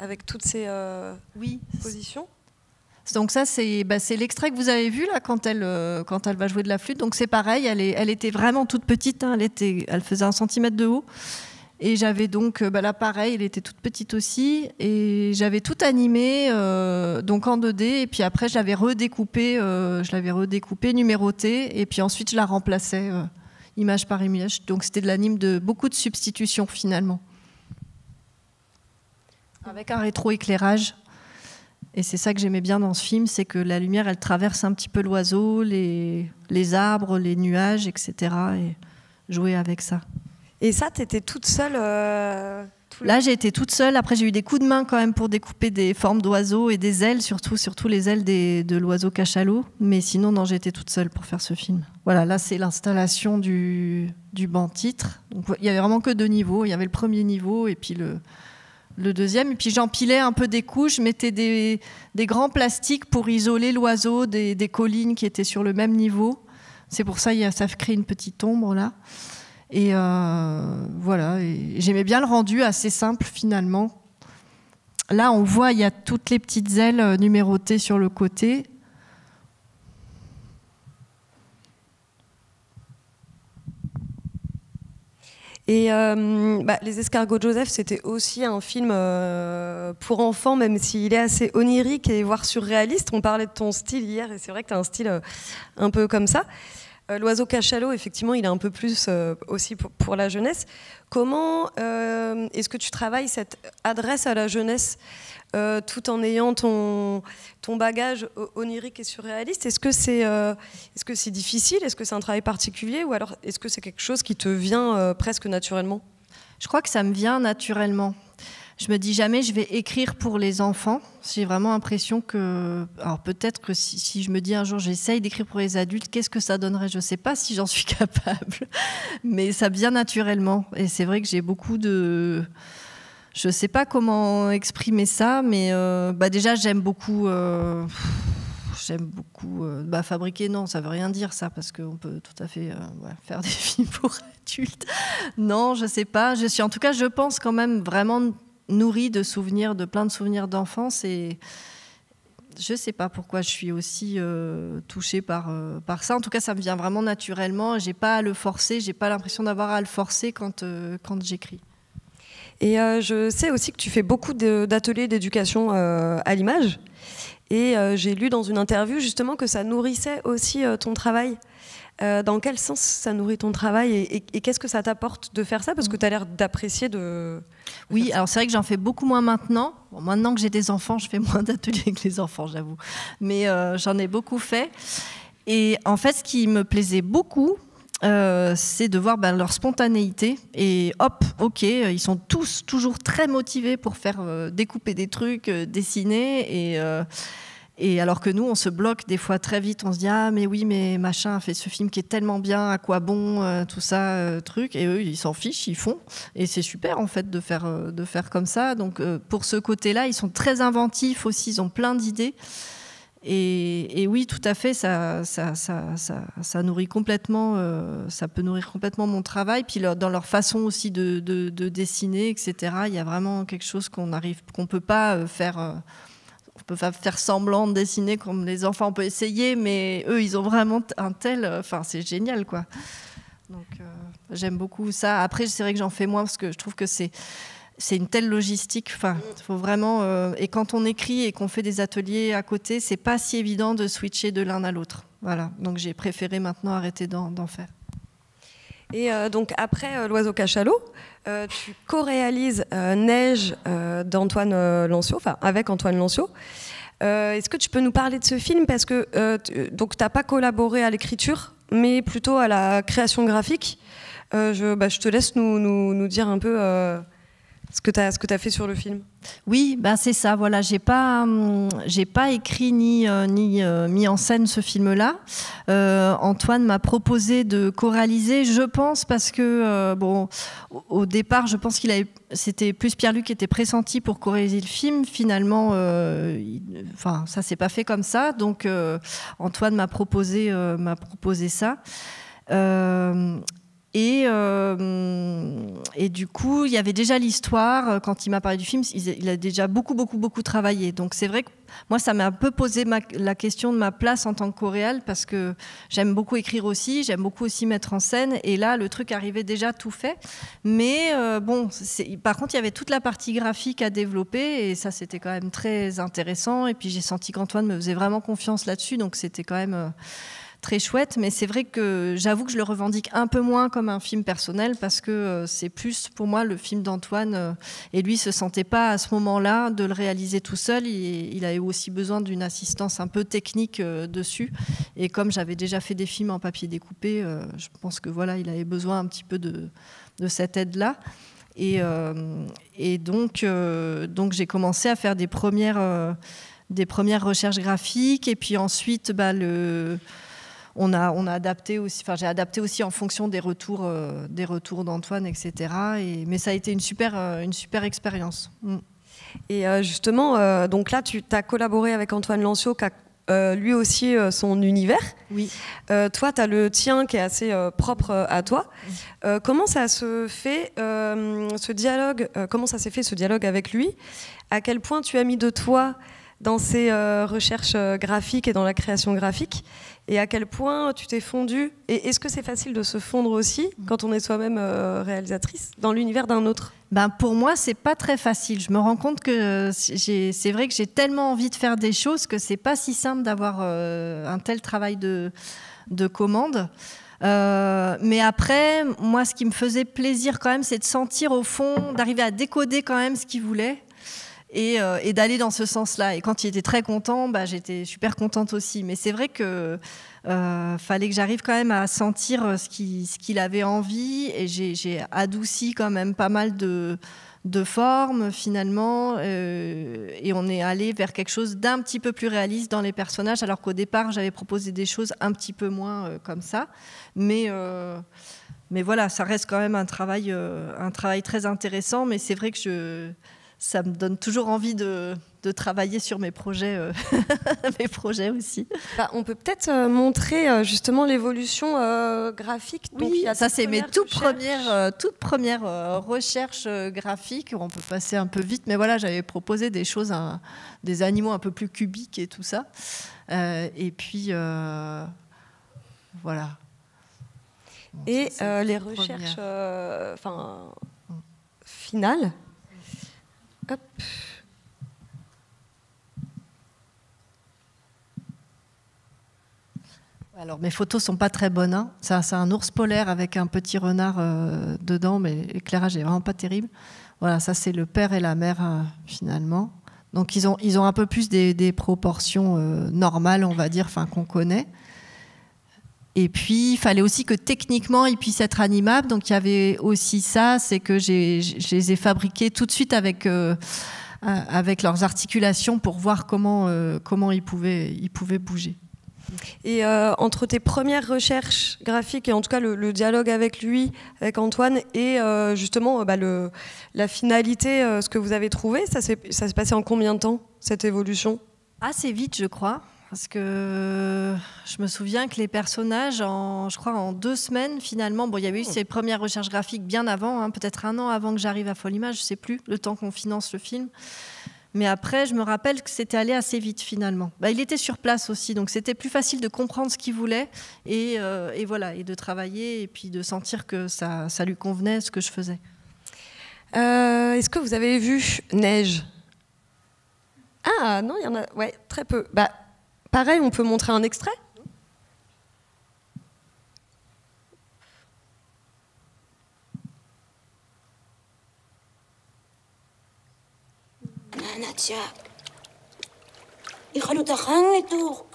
avec toutes ces positions. Donc ça, c'est l'extrait que vous avez vu là quand elle va jouer de la flûte. Donc c'est pareil, elle était vraiment toute petite, hein, elle faisait 1 centimètre de haut. Et j'avais donc, là pareil, elle était toute petite aussi. Et j'avais tout animé donc en 2D. Et puis après, je l'avais redécoupé, numéroté. Et puis ensuite, je la remplaçais image par image. Donc c'était de l'anime de beaucoup de substitutions finalement. Avec un rétroéclairage. Et c'est ça que j'aimais bien dans ce film, c'est que la lumière, elle traverse un petit peu l'oiseau, les arbres, les nuages, etc. Et jouer avec ça. Et ça, tu étais toute seule Là, j'ai été toute seule. Après, j'ai eu des coups de main quand même pour découper des formes d'oiseaux et des ailes, surtout les ailes de l'oiseau cachalot. Mais sinon, non, j'ai été toute seule pour faire ce film. Voilà, là, c'est l'installation du banc titre. Donc, il y avait vraiment que 2 niveaux. Il y avait le premier niveau et puis le deuxième. Et puis, j'empilais un peu des couches. Je mettais des grands plastiques pour isoler l'oiseau des collines qui étaient sur le même niveau. C'est pour ça ça crée une petite ombre là. Et voilà, et j'aimais bien le rendu, assez simple finalement. Là, on voit, il y a toutes les petites ailes numérotées sur le côté. Et Les Escargots de Joseph, c'était aussi un film pour enfants, même s'il est assez onirique et voire surréaliste. On parlait de ton style hier, et c'est vrai que tu as un style un peu comme ça. L'oiseau cachalot, effectivement, il est un peu plus aussi pour la jeunesse. Comment est-ce que tu travailles cette adresse à la jeunesse tout en ayant ton bagage onirique et surréaliste? Est-ce que c'est difficile? Est-ce que c'est un travail particulier? Ou alors est-ce que c'est quelque chose qui te vient presque naturellement? Je crois que ça me vient naturellement. Je me dis jamais je vais écrire pour les enfants. J'ai vraiment l'impression que... Alors peut-être que si je me dis un jour j'essaye d'écrire pour les adultes, qu'est-ce que ça donnerait? Je ne sais pas si j'en suis capable. Mais ça vient naturellement. Et c'est vrai que j'ai beaucoup de... Je ne sais pas comment exprimer ça, mais déjà j'aime beaucoup... fabriquer, non, ça ne veut rien dire ça, parce qu'on peut tout à fait faire des films pour adultes. Non, je ne sais pas. En tout cas, je pense quand même vraiment... nourrie de souvenirs, de plein de souvenirs d'enfance, et je ne sais pas pourquoi je suis aussi touchée par ça. En tout cas, ça me vient vraiment naturellement. J'ai pas à le forcer, j'ai pas l'impression d'avoir à le forcer quand j'écris. Et je sais aussi que tu fais beaucoup d'ateliers d'éducation à l'image. Et j'ai lu dans une interview justement que ça nourrissait aussi ton travail. Dans quel sens ça nourrit ton travail et qu'est-ce que ça t'apporte de faire ça? Parce que tu as l'air d'apprécier de... Oui, alors c'est vrai que j'en fais beaucoup moins maintenant. Bon, maintenant que j'ai des enfants, je fais moins d'ateliers que les enfants, j'avoue. Mais j'en ai beaucoup fait. Et en fait, ce qui me plaisait beaucoup, c'est de voir leur spontanéité. Et hop, ok, ils sont tous toujours très motivés pour faire découper des trucs, dessiner. Et alors que nous, on se bloque des fois très vite. On se dit « Ah, mais oui, mais machin a fait ce film qui est tellement bien, à quoi bon, tout ça, truc ». Et eux, ils s'en fichent, ils font. Et c'est super, en fait, de faire comme ça. Donc, pour ce côté-là, ils sont très inventifs aussi, ils ont plein d'idées. Et oui, tout à fait, ça nourrit complètement, ça peut nourrir complètement mon travail. Puis dans leur façon aussi de dessiner, etc., il y a vraiment quelque chose qu'on peut pas faire... On peut pas faire semblant de dessiner comme les enfants, on peut essayer, mais eux, ils ont vraiment un tel... Enfin, c'est génial, quoi. Donc, j'aime beaucoup ça. Après, c'est vrai que j'en fais moins parce que je trouve que c'est une telle logistique. Enfin, il faut vraiment... et quand on écrit et qu'on fait des ateliers à côté, c'est pas si évident de switcher de l'un à l'autre. Voilà. Donc, j'ai préféré maintenant arrêter d'en faire. Et donc après L'Oiseau cachalot, tu co-réalises Neige d'Antoine Lancio, enfin avec Antoine Lancio. Est-ce que tu peux nous parler de ce film? Parce que donc tu n'as pas collaboré à l'écriture, mais plutôt à la création graphique. Je te laisse nous dire un peu ce que tu as fait sur le film. Oui, c'est ça. Voilà, j'ai pas écrit ni mis en scène ce film-là. Antoine m'a proposé de co-réaliser, je pense, parce que au départ, je pense c'était plus Pierre-Luc qui était pressenti pour co-réaliser le film. Finalement, ça s'est pas fait comme ça. Donc, Antoine m'a proposé ça. Et du coup, il y avait déjà l'histoire. Quand il m'a parlé du film, il a déjà beaucoup travaillé. Donc c'est vrai que moi, ça m'a un peu posé la question de ma place en tant que coréal, parce que j'aime beaucoup écrire aussi, j'aime beaucoup aussi mettre en scène. Et là, le truc arrivait déjà tout fait. Mais par contre, il y avait toute la partie graphique à développer, et ça, c'était quand même très intéressant. Et puis j'ai senti qu'Antoine me faisait vraiment confiance là-dessus, donc c'était quand même... très chouette, mais c'est vrai que j'avoue que je le revendique un peu moins comme un film personnel, parce que c'est plus pour moi le film d'Antoine, et lui se sentait pas à ce moment-là de le réaliser tout seul. Il a eu aussi besoin d'une assistance un peu technique dessus, et comme j'avais déjà fait des films en papier découpé, je pense que voilà, il avait besoin un petit peu de cette aide-là. Et donc j'ai commencé à faire des premières recherches graphiques. Et puis ensuite, on a adapté aussi. Enfin, j'ai adapté aussi en fonction des retours d'Antoine, etc. Mais ça a été une super expérience. Et justement, donc là, tu as collaboré avec Antoine Lancio, qui a lui aussi son univers. Oui. Toi, tu as le tien qui est assez propre à toi. Comment ça se fait ce dialogue comment ça s'est fait ce dialogue avec lui? À quel point tu as mis de toi dans ces recherches graphiques et dans la création graphique? Et à quel point tu t'es fondue? Et est-ce que c'est facile de se fondre aussi quand on est soi-même réalisatrice dans l'univers d'un autre? Pour moi, c'est pas très facile. Je me rends compte que c'est vrai que j'ai tellement envie de faire des choses que c'est pas si simple d'avoir un tel travail de commande. Mais après, moi, ce qui me faisait plaisir quand même, c'est de sentir au fond, d'arriver à décoder quand même ce qu'il voulait. Et d'aller dans ce sens-là. Et quand il était très content, j'étais super contente aussi. Mais c'est vrai que fallait que j'arrive quand même à sentir ce qu'il avait envie. Et j'ai adouci quand même pas mal de formes, finalement. Et on est allé vers quelque chose d'un petit peu plus réaliste dans les personnages, alors qu'au départ, j'avais proposé des choses un petit peu moins comme ça. Mais voilà, ça reste quand même un travail très intéressant. Mais c'est vrai que ça me donne toujours envie de travailler sur mes projets, mes projets aussi. On peut peut-être montrer justement l'évolution graphique. Oui, donc, ça c'est mes toutes premières recherches graphiques. On peut passer un peu vite, mais voilà, j'avais proposé des choses, des animaux un peu plus cubiques et tout ça. Et puis, voilà. Bon, et les recherches finales. Hop. Alors mes photos sont pas très bonnes. Hein. C'est un ours polaire avec un petit renard dedans, mais l'éclairage est vraiment pas terrible. Voilà, ça c'est le père et la mère finalement. Donc ils ont un peu plus des proportions normales, on va dire, qu'on connaît. Et puis, il fallait aussi que techniquement, ils puissent être animables. Donc, il y avait aussi ça, c'est que je les ai fabriqués tout de suite avec leurs articulations pour voir comment ils pouvaient bouger. Et entre tes premières recherches graphiques et en tout cas le dialogue avec lui, avec Antoine, et justement la finalité, ce que vous avez trouvé, ça s'est passé en combien de temps, cette évolution? Assez vite, je crois. Parce que je me souviens que les personnages, je crois en 2 semaines, finalement, il y avait eu ces premières recherches graphiques bien avant, peut-être 1 an avant que j'arrive à Folimage, je ne sais plus, le temps qu'on finance le film. Mais après, je me rappelle que c'était allé assez vite, finalement. Il était sur place aussi, donc c'était plus facile de comprendre ce qu'il voulait et voilà, et de travailler et puis de sentir que ça lui convenait, ce que je faisais. Est-ce que vous avez vu Neige? Ah non, il y en a très peu. Pareil, on peut montrer un extrait? ناتشاك يخلو تخاني توق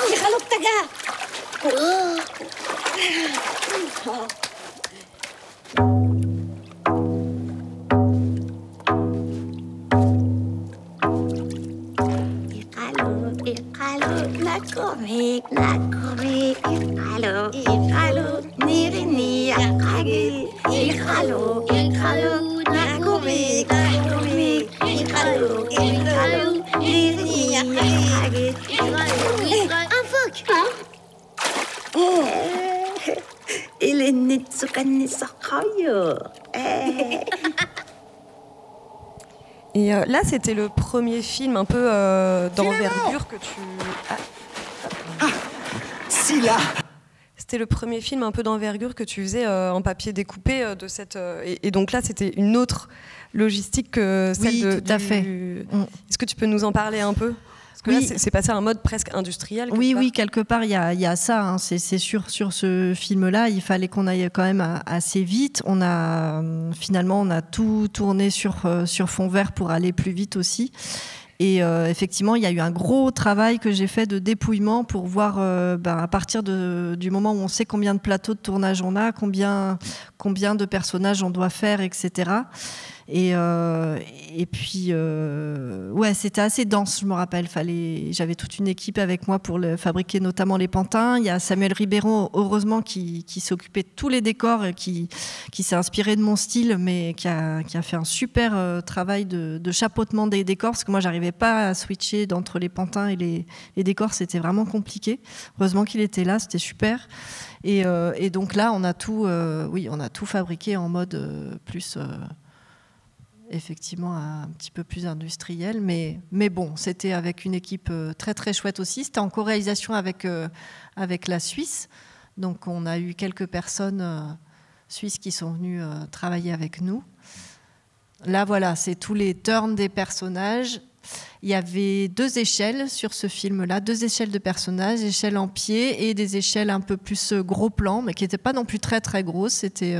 يخلو تقا Nakomik, ikalo, nirini, akagi, ikalo, nakomik, ikalo, nirini, akagi, un phoque. Il est né de ce canne sakhayo. Et là, c'était le premier film un peu d'envergure que tu... Scylla. C'était le premier film un peu d'envergure que tu faisais en papier découpé de cette... Et donc là, c'était une autre logistique que celle tout à fait. Est-ce que tu peux nous en parler un peu? que là, c'est passé à un mode presque industriel. Oui, quelque part, il y a ça. Hein, c'est sûr, sur ce film-là, il fallait qu'on aille quand même assez vite. Finalement, on a tout tourné sur fond vert pour aller plus vite aussi. Et effectivement, il y a eu un gros travail que j'ai fait de dépouillement pour voir, à partir du moment où on sait combien de plateaux de tournage on a, combien de personnages on doit faire, etc. Et puis, ouais, c'était assez dense, je me rappelle. J'avais toute une équipe avec moi pour fabriquer notamment les pantins. Il y a Samuel Ribeiro, heureusement, qui s'occupait de tous les décors, qui s'est inspiré de mon style, mais qui a fait un super travail de chapeautement des décors, parce que moi, j'arrivais pas à switcher d'entre les pantins et les décors. C'était vraiment compliqué. Heureusement qu'il était là, c'était super. Et donc là, on a tout fabriqué en mode plus... effectivement un petit peu plus industriel, mais bon, c'était avec une équipe très très chouette aussi. C'était en co-réalisation avec la Suisse, donc on a eu quelques personnes suisses qui sont venues travailler avec nous. Là voilà, c'est tous les turns des personnages. Il y avait 2 échelles sur ce film-là, 2 échelles de personnages, échelles en pied et des échelles un peu plus gros plan, mais qui n'étaient pas non plus très très grosses. C'était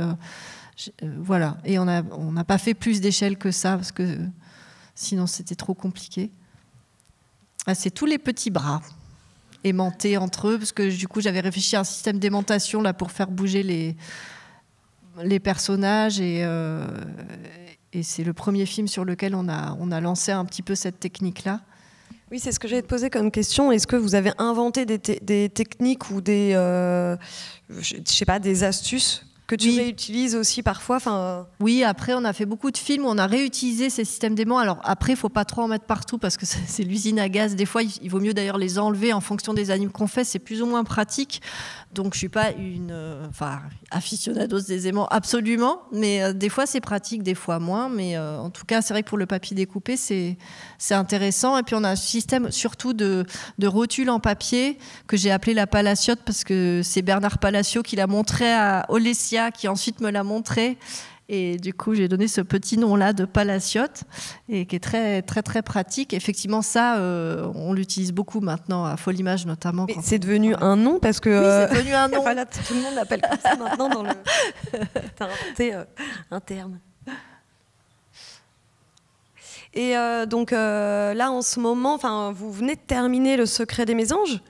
voilà, et on n'a pas fait plus d'échelles que ça parce que sinon c'était trop compliqué. C'est tous les petits bras aimantés entre eux, parce que du coup j'avais réfléchi à un système d'aimantation là pour faire bouger les personnages, et c'est le premier film sur lequel on a lancé un petit peu cette technique là. Oui, c'est ce que j'allais te poser comme question. Est-ce que vous avez inventé des techniques ou des astuces que tu réutilises aussi parfois? Oui, après, on a fait beaucoup de films où on a réutilisé ces systèmes d'aimants. Alors après, il ne faut pas trop en mettre partout parce que c'est l'usine à gaz. Des fois, il vaut mieux d'ailleurs les enlever en fonction des animes qu'on fait. C'est plus ou moins pratique. Donc, je ne suis pas une aficionados des aimants, absolument. Mais des fois, c'est pratique, des fois moins. Mais en tout cas, c'est vrai que pour le papier découpé, c'est intéressant. Et puis, on a un système surtout de rotule en papier que j'ai appelé la Palaciote parce que c'est Bernard Palacio qui l'a montré à Olesia, qui ensuite me l'a montré. Et du coup, j'ai donné ce petit nom-là de Palaciote, et qui est très, très, très pratique. Effectivement, ça, on l'utilise beaucoup maintenant, à Folimage notamment. Mais c'est devenu un nom parce que... Oui, c'est devenu un nom. Voilà, tout le monde l'appelle comme ça maintenant dans le... T'as inventé un terme. Et donc là, en ce moment, vous venez de terminer Le Secret des Mésanges.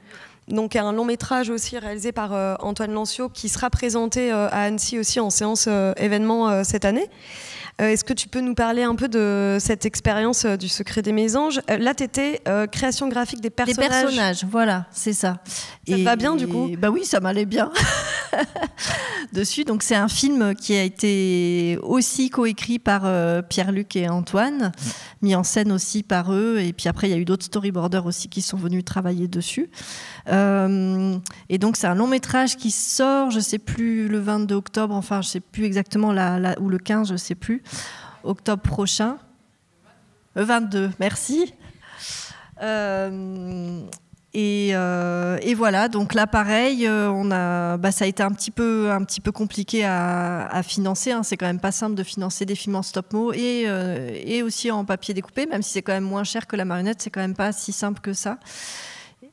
Donc un long métrage aussi réalisé par Antoine Lancio qui sera présenté à Annecy aussi en séance événement cette année. Est-ce que tu peux nous parler un peu de cette expérience du Secret des Mésanges? Là, tu étais création graphique des personnages. Des personnages, voilà, c'est ça. Ça te va bien du coup? Bah oui, ça m'allait bien. Dessus, donc c'est un film qui a été aussi coécrit par Pierre-Luc et Antoine, mis en scène aussi par eux, et puis après il y a eu d'autres storyboarders aussi qui sont venus travailler dessus. Et donc c'est un long métrage qui sort, je sais plus, le 22 octobre, enfin je sais plus exactement ou le 15, je sais plus, octobre prochain. Le 22, merci. Et voilà, donc là pareil, ça a été un petit peu compliqué à financer. Hein. C'est quand même pas simple de financer des films en stop-mo et aussi en papier découpé, même si c'est quand même moins cher que la marionnette, c'est quand même pas si simple que ça.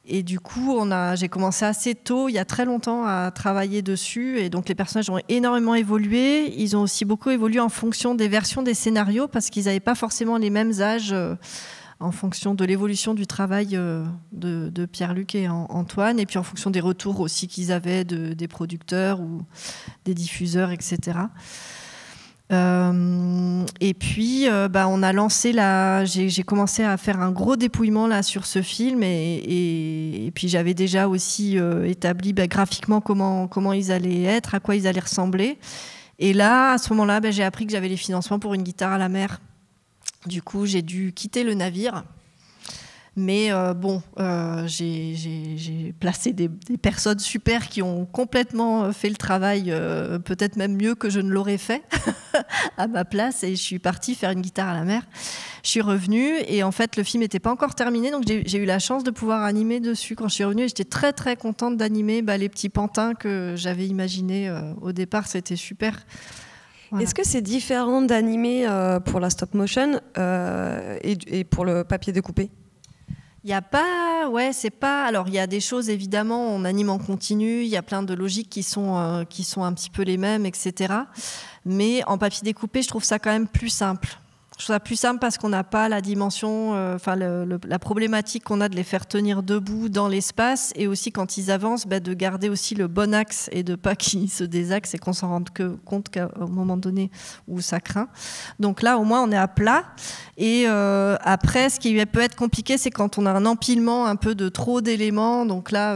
Et du coup, j'ai commencé assez tôt, il y a très longtemps, à travailler dessus. Et donc les personnages ont énormément évolué. Ils ont aussi beaucoup évolué en fonction des versions des scénarios, parce qu'ils n'avaient pas forcément les mêmes âges. En fonction de l'évolution du travail de Pierre-Luc et Antoine, et puis en fonction des retours aussi qu'ils avaient des producteurs ou des diffuseurs, etc. Et puis, on a lancé j'ai commencé à faire un gros dépouillement là sur ce film, et puis j'avais déjà aussi établi graphiquement comment ils allaient être, à quoi ils allaient ressembler. Et là, à ce moment-là, j'ai appris que j'avais les financements pour une guitare à la mer. Du coup, j'ai dû quitter le navire. Mais j'ai placé des personnes super qui ont complètement fait le travail, peut-être même mieux que je ne l'aurais fait à ma place. Et je suis partie faire une guitare à la mer. Je suis revenue et en fait, le film n'était pas encore terminé. Donc, j'ai eu la chance de pouvoir animer dessus quand je suis revenue. Et j'étais très, très contente d'animer les petits pantins que j'avais imaginés au départ. C'était super. Voilà. Est-ce que c'est différent d'animer pour la stop motion et pour le papier découpé? Il n'y a pas, ouais, c'est pas. Alors, il y a des choses, évidemment, on anime en continu, il y a plein de logiques qui sont un petit peu les mêmes, etc. Mais en papier découpé, je trouve ça quand même plus simple. Je trouve ça plus simple parce qu'on n'a pas la dimension, la problématique qu'on a de les faire tenir debout dans l'espace, et aussi quand ils avancent, de garder aussi le bon axe et de pas qu'ils se désaxent et qu'on s'en rende compte qu'à un moment donné où ça craint. Donc là, au moins, on est à plat. Et après, ce qui peut être compliqué, c'est quand on a un empilement un peu de trop d'éléments. Donc là,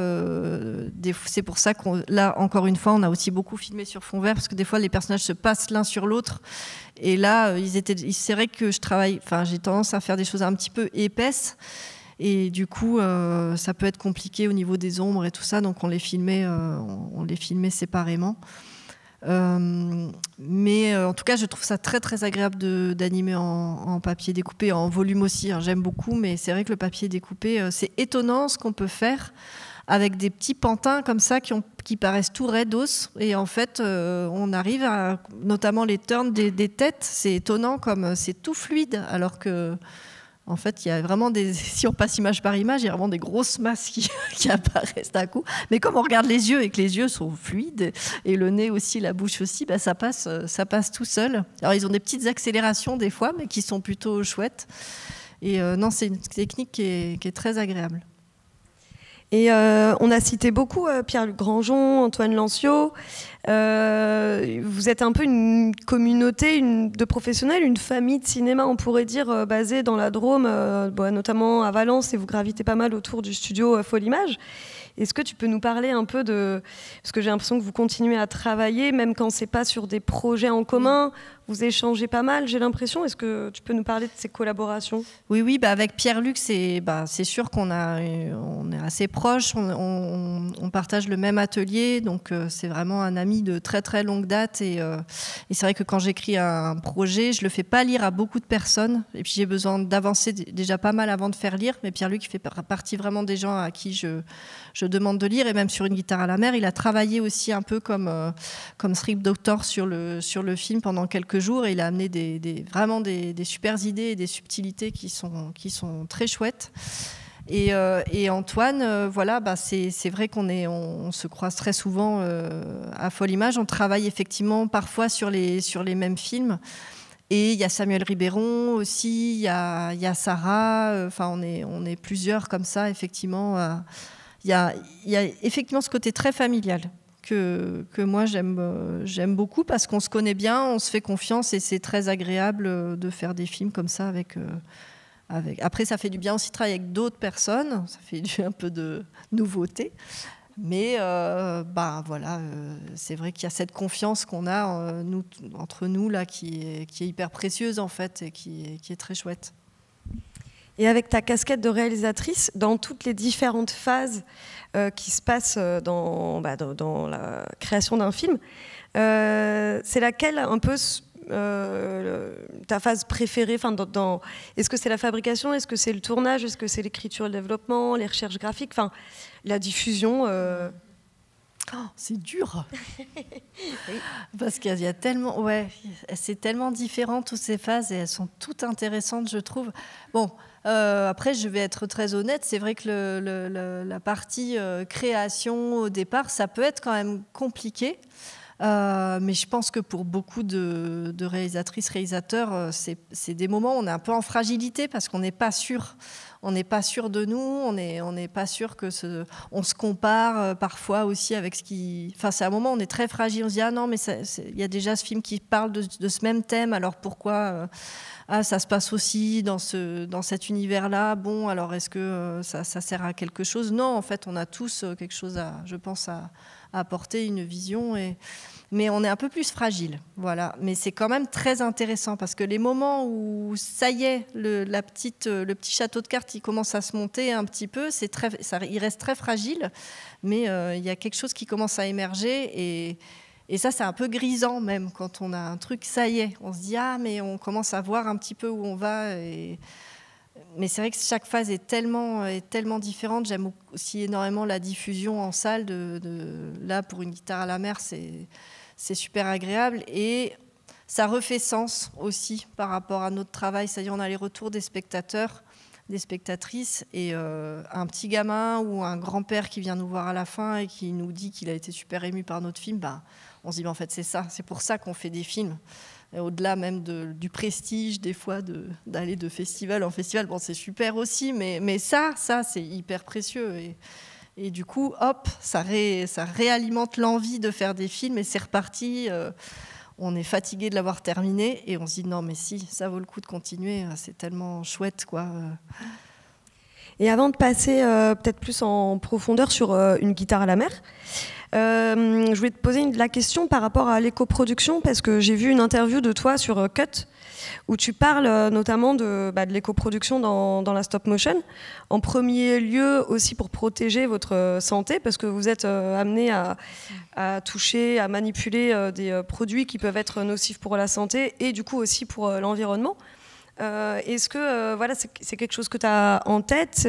c'est pour ça là, encore une fois, on a aussi beaucoup filmé sur fond vert, parce que des fois, les personnages se passent l'un sur l'autre. Et là, c'est vrai que j'ai tendance à faire des choses un petit peu épaisses. Et du coup, ça peut être compliqué au niveau des ombres et tout ça. Donc, on les filmait séparément. Mais en tout cas, je trouve ça très, très agréable d'animer en papier découpé, en volume aussi. Hein, j'aime beaucoup, mais c'est vrai que le papier découpé, c'est étonnant ce qu'on peut faire avec des petits pantins comme ça qui paraissent tout raidos. Et en fait, on arrive à, notamment les turns des têtes, c'est étonnant comme c'est tout fluide, alors que, en fait, il y a vraiment si on passe image par image, il y a vraiment des grosses masses qui apparaissent d'un coup. Mais comme on regarde les yeux et que les yeux sont fluides, et le nez aussi, la bouche aussi, ça passe tout seul. Alors, ils ont des petites accélérations des fois, mais qui sont plutôt chouettes. Et non, c'est une technique qui est très agréable. Et on a cité beaucoup Pierre-Luc Grangeon, Antoine Lancio. Vous êtes un peu une communauté de professionnels, une famille de cinéma, on pourrait dire, basée dans la Drôme, notamment à Valence, et vous gravitez pas mal autour du studio Folimage. Est-ce que tu peux nous parler un peu parce que j'ai l'impression que vous continuez à travailler, même quand c'est pas sur des projets en commun, vous échangez pas mal, j'ai l'impression. Est-ce que tu peux nous parler de ces collaborations ? Oui, avec Pierre-Luc, c'est sûr qu'on est assez proches, on partage le même atelier, donc c'est vraiment un ami de très très longue date, et c'est vrai que quand j'écris un projet, je le fais pas lire à beaucoup de personnes, et puis j'ai besoin d'avancer déjà pas mal avant de faire lire, mais Pierre-Luc fait partie vraiment des gens à qui je demande de lire, et même sur Une guitare à la mer, il a travaillé aussi un peu comme script doctor sur le film pendant quelques jours, et il a amené vraiment des super idées et des subtilités qui sont très chouettes. Et Antoine, c'est vrai qu'on se croise très souvent à Folimage. On travaille effectivement parfois sur les mêmes films. Et il y a Samuel Ribéron aussi, il y a Sarah. On est plusieurs comme ça, effectivement. Il y a effectivement ce côté très familial que moi j'aime beaucoup, parce qu'on se connaît bien, on se fait confiance, et c'est très agréable de faire des films comme ça avec. Après, ça fait du bien aussi de travailler avec d'autres personnes, ça fait un peu de nouveauté. Mais c'est vrai qu'il y a cette confiance qu'on a entre nous là, qui est hyper précieuse en fait, et qui est très chouette. Et avec ta casquette de réalisatrice, dans toutes les différentes phases qui se passent dans la création d'un film, c'est laquelle un peu ta phase préférée, est-ce que c'est la fabrication, est-ce que c'est le tournage, est-ce que c'est l'écriture, le développement, les recherches graphiques, la diffusion c'est dur. Parce qu'il y a tellement, c'est tellement différent toutes ces phases, et elles sont toutes intéressantes, je trouve. Bon, après, je vais être très honnête, c'est vrai que la partie création au départ, ça peut être quand même compliqué. Mais je pense que pour beaucoup de réalisatrices, réalisateurs, c'est des moments où on est un peu en fragilité, parce qu'on n'est pas sûr. On n'est pas sûr de nous, on n'est pas sûr on se compare parfois aussi avec ce qui... c'est un moment où on est très fragile, on se dit « Ah non, mais il y a déjà ce film qui parle de ce même thème, alors pourquoi ça se passe aussi dans cet univers-là, bon, alors est-ce que ça sert à quelque chose ?» Non, en fait, on a tous quelque chose à apporter, une vision, mais on est un peu plus fragile, voilà. Mais c'est quand même très intéressant, parce que les moments où ça y est, le petit château de cartes, il commence à se monter un petit peu, il reste très fragile, mais il y a quelque chose qui commence à émerger, et ça, c'est un peu grisant même, quand on a un truc, ça y est, on se dit « Ah, mais on commence à voir un petit peu où on va », mais c'est vrai que chaque phase est tellement différente. J'aime aussi énormément la diffusion en salle. Là, pour Une guitare à la mer, c'est super agréable. Et ça refait sens aussi par rapport à notre travail. C'est-à-dire, on a les retours des spectateurs. des spectatrices. Et un petit gamin ou un grand-père qui vient nous voir à la fin et qui nous dit qu'il a été super ému par notre film, on se dit, en fait, c'est ça, c'est pour ça qu'on fait des films. Et au-delà même du prestige, des fois, d'aller de festival en festival, bon, c'est super aussi, mais ça c'est hyper précieux. Et du coup, hop, ça réalimente l'envie de faire des films et c'est reparti. On est fatigué de l'avoir terminé et on se dit non, mais si, ça vaut le coup de continuer, c'est tellement chouette, quoi. Et avant de passer peut-être plus en profondeur sur une guitare à la mer, je voulais te poser la question par rapport à l'éco-production, parce que j'ai vu une interview de toi sur Cut, où tu parles notamment de l'éco-production dans la stop motion. En premier lieu aussi pour protéger votre santé, parce que vous êtes amené à toucher, à manipuler des produits qui peuvent être nocifs pour la santé et du coup aussi pour l'environnement. Est-ce que c'est quelque chose que tu as en tête?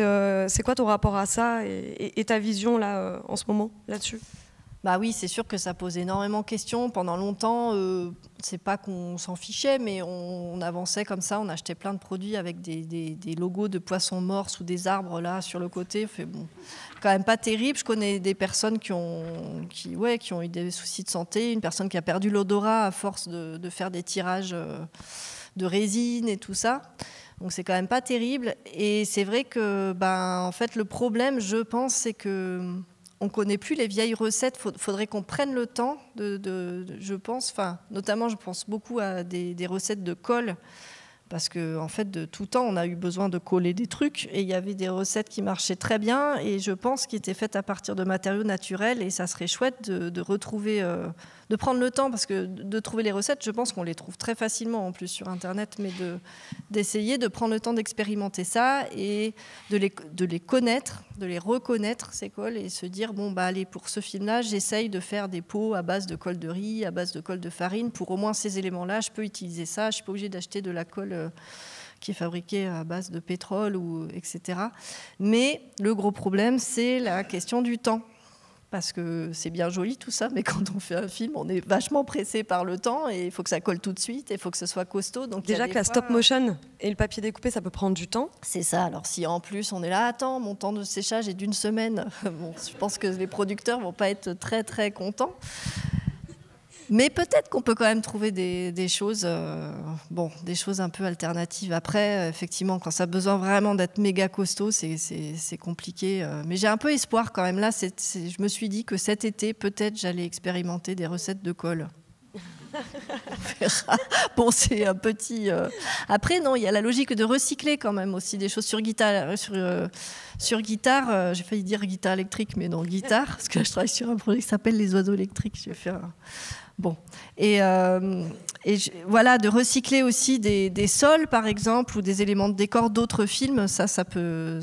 C'est quoi ton rapport à ça et ta vision là, en ce moment là-dessus? Bah oui, c'est sûr que ça pose énormément de questions. Pendant longtemps, c'est pas qu'on s'en fichait, mais on avançait comme ça, on achetait plein de produits avec des logos de poissons morts sous des arbres là sur le côté. Bon, quand même pas terrible. Je connais des personnes qui ont eu des soucis de santé, une personne qui a perdu l'odorat à force de faire des tirages de résine et tout ça. Donc c'est quand même pas terrible. Et c'est vrai que en fait, le problème, je pense, c'est que on connaît plus les vieilles recettes. Faudrait qu'on prenne le temps je pense, notamment je pense beaucoup à des recettes de colle, parce que en fait de tout temps on a eu besoin de coller des trucs et il y avait des recettes qui marchaient très bien et je pense qui étaient faites à partir de matériaux naturels et ça serait chouette de retrouver, de prendre le temps, parce que de trouver les recettes, je pense qu'on les trouve très facilement en plus sur internet, mais d'essayer de prendre le temps d'expérimenter ça et de les connaître, de les reconnaître ces colles et se dire allez, pour ce film-là j'essaye de faire des pots à base de colle de riz, à base de colle de farine, pour au moins ces éléments-là je peux utiliser ça, je suis pas obligée d'acheter de la colle qui est fabriquée à base de pétrole etc. Mais le gros problème c'est la question du temps. Parce que c'est bien joli tout ça, mais quand on fait un film, on est vachement pressé par le temps et il faut que ça colle tout de suite, il faut que ce soit costaud. Donc déjà que la stop motion et le papier découpé, ça peut prendre du temps. C'est ça, alors si en plus on est là, attends, mon temps de séchage est d'1 semaine, je pense que les producteurs vont pas être très très contents. Mais peut-être qu'on peut quand même trouver des choses un peu alternatives. Après, effectivement, quand ça a besoin vraiment d'être méga costaud, c'est compliqué. Mais j'ai un peu espoir quand même. Là, je me suis dit que cet été, peut-être, j'allais expérimenter des recettes de colle. On verra. Bon, c'est un petit... Après, non, il y a la logique de recycler quand même aussi des choses sur guitare. Sur guitare, j'ai failli dire guitare électrique, mais non, guitare, parce que là, je travaille sur un projet qui s'appelle Les Oiseaux électriques. Je vais faire... Bon, voilà, de recycler aussi des sols par exemple ou des éléments de décor d'autres films, ça peut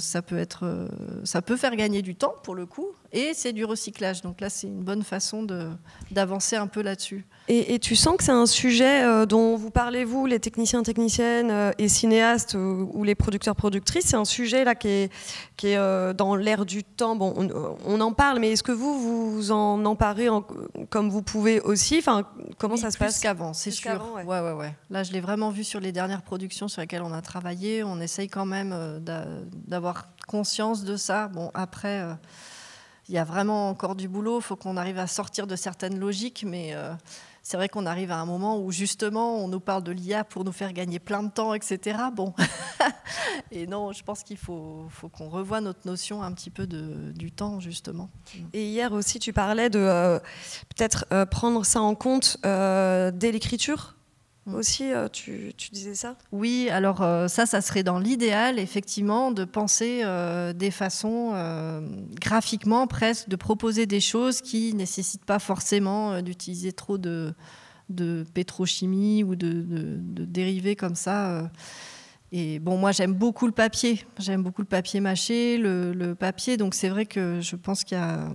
faire gagner du temps pour le coup, et c'est du recyclage. Donc là, c'est une bonne façon d'avancer un peu là-dessus. Et tu sens que c'est un sujet dont vous parlez, vous, les techniciens, techniciennes et cinéastes ou les producteurs, productrices, c'est un sujet là qui est dans l'air du temps. Bon, on en parle, mais est-ce que vous en emparez comme vous pouvez aussi? Enfin, comment ça se passe? Plus qu'avant, c'est sûr. Ouais. Là, je l'ai vraiment vu sur les dernières productions sur lesquelles on a travaillé. On essaye quand même d'avoir conscience de ça. Bon, après, il y a vraiment encore du boulot. Il faut qu'on arrive à sortir de certaines logiques, mais c'est vrai qu'on arrive à un moment où justement on nous parle de l'IA pour nous faire gagner plein de temps, etc. Bon, et non, je pense qu'il faut qu'on revoie notre notion un petit peu du temps justement. Et hier aussi, tu parlais de peut-être prendre ça en compte dès l'écriture. Aussi, tu disais ça? Oui, alors ça serait dans l'idéal, effectivement, de penser des façons, graphiquement presque, de proposer des choses qui ne nécessitent pas forcément d'utiliser trop de pétrochimie ou de dérivés comme ça. Et bon, moi, j'aime beaucoup le papier. J'aime beaucoup le papier mâché, le papier. Donc, c'est vrai que je pense qu'il y a...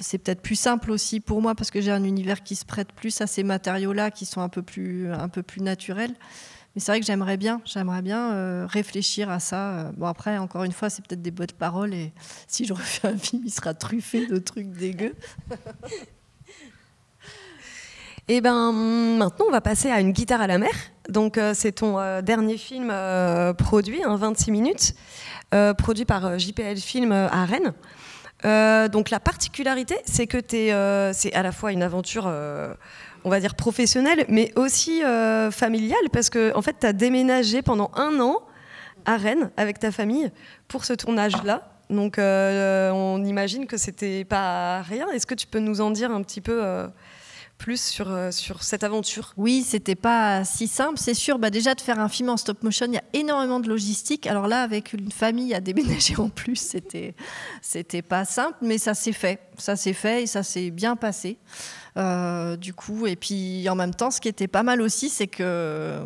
C'est peut-être plus simple aussi pour moi parce que j'ai un univers qui se prête plus à ces matériaux-là qui sont un peu plus naturels. Mais c'est vrai que j'aimerais bien réfléchir à ça. Bon, après, encore une fois, c'est peut-être des bonnes paroles et si je refais un film, il sera truffé de trucs dégueux. Et ben maintenant, on va passer à Une guitare à la mer. Donc, c'est ton dernier film produit, 26 minutes, produit par JPL Film à Rennes. Donc, la particularité, c'est que c'est à la fois une aventure, on va dire professionnelle, mais aussi familiale, parce que en fait, tu as déménagé pendant 1 an à Rennes avec ta famille pour ce tournage-là. Donc, on imagine que c'était pas rien. Est-ce que tu peux nous en dire un petit peu plus sur cette aventure? Oui, c'était pas si simple, c'est sûr. Déjà, de faire un film en stop motion, il y a énormément de logistique. Alors là, avec une famille à déménager en plus, c'était pas simple, mais ça s'est fait. Ça s'est fait et ça s'est bien passé. Du coup, et puis en même temps, ce qui était pas mal aussi, c'est que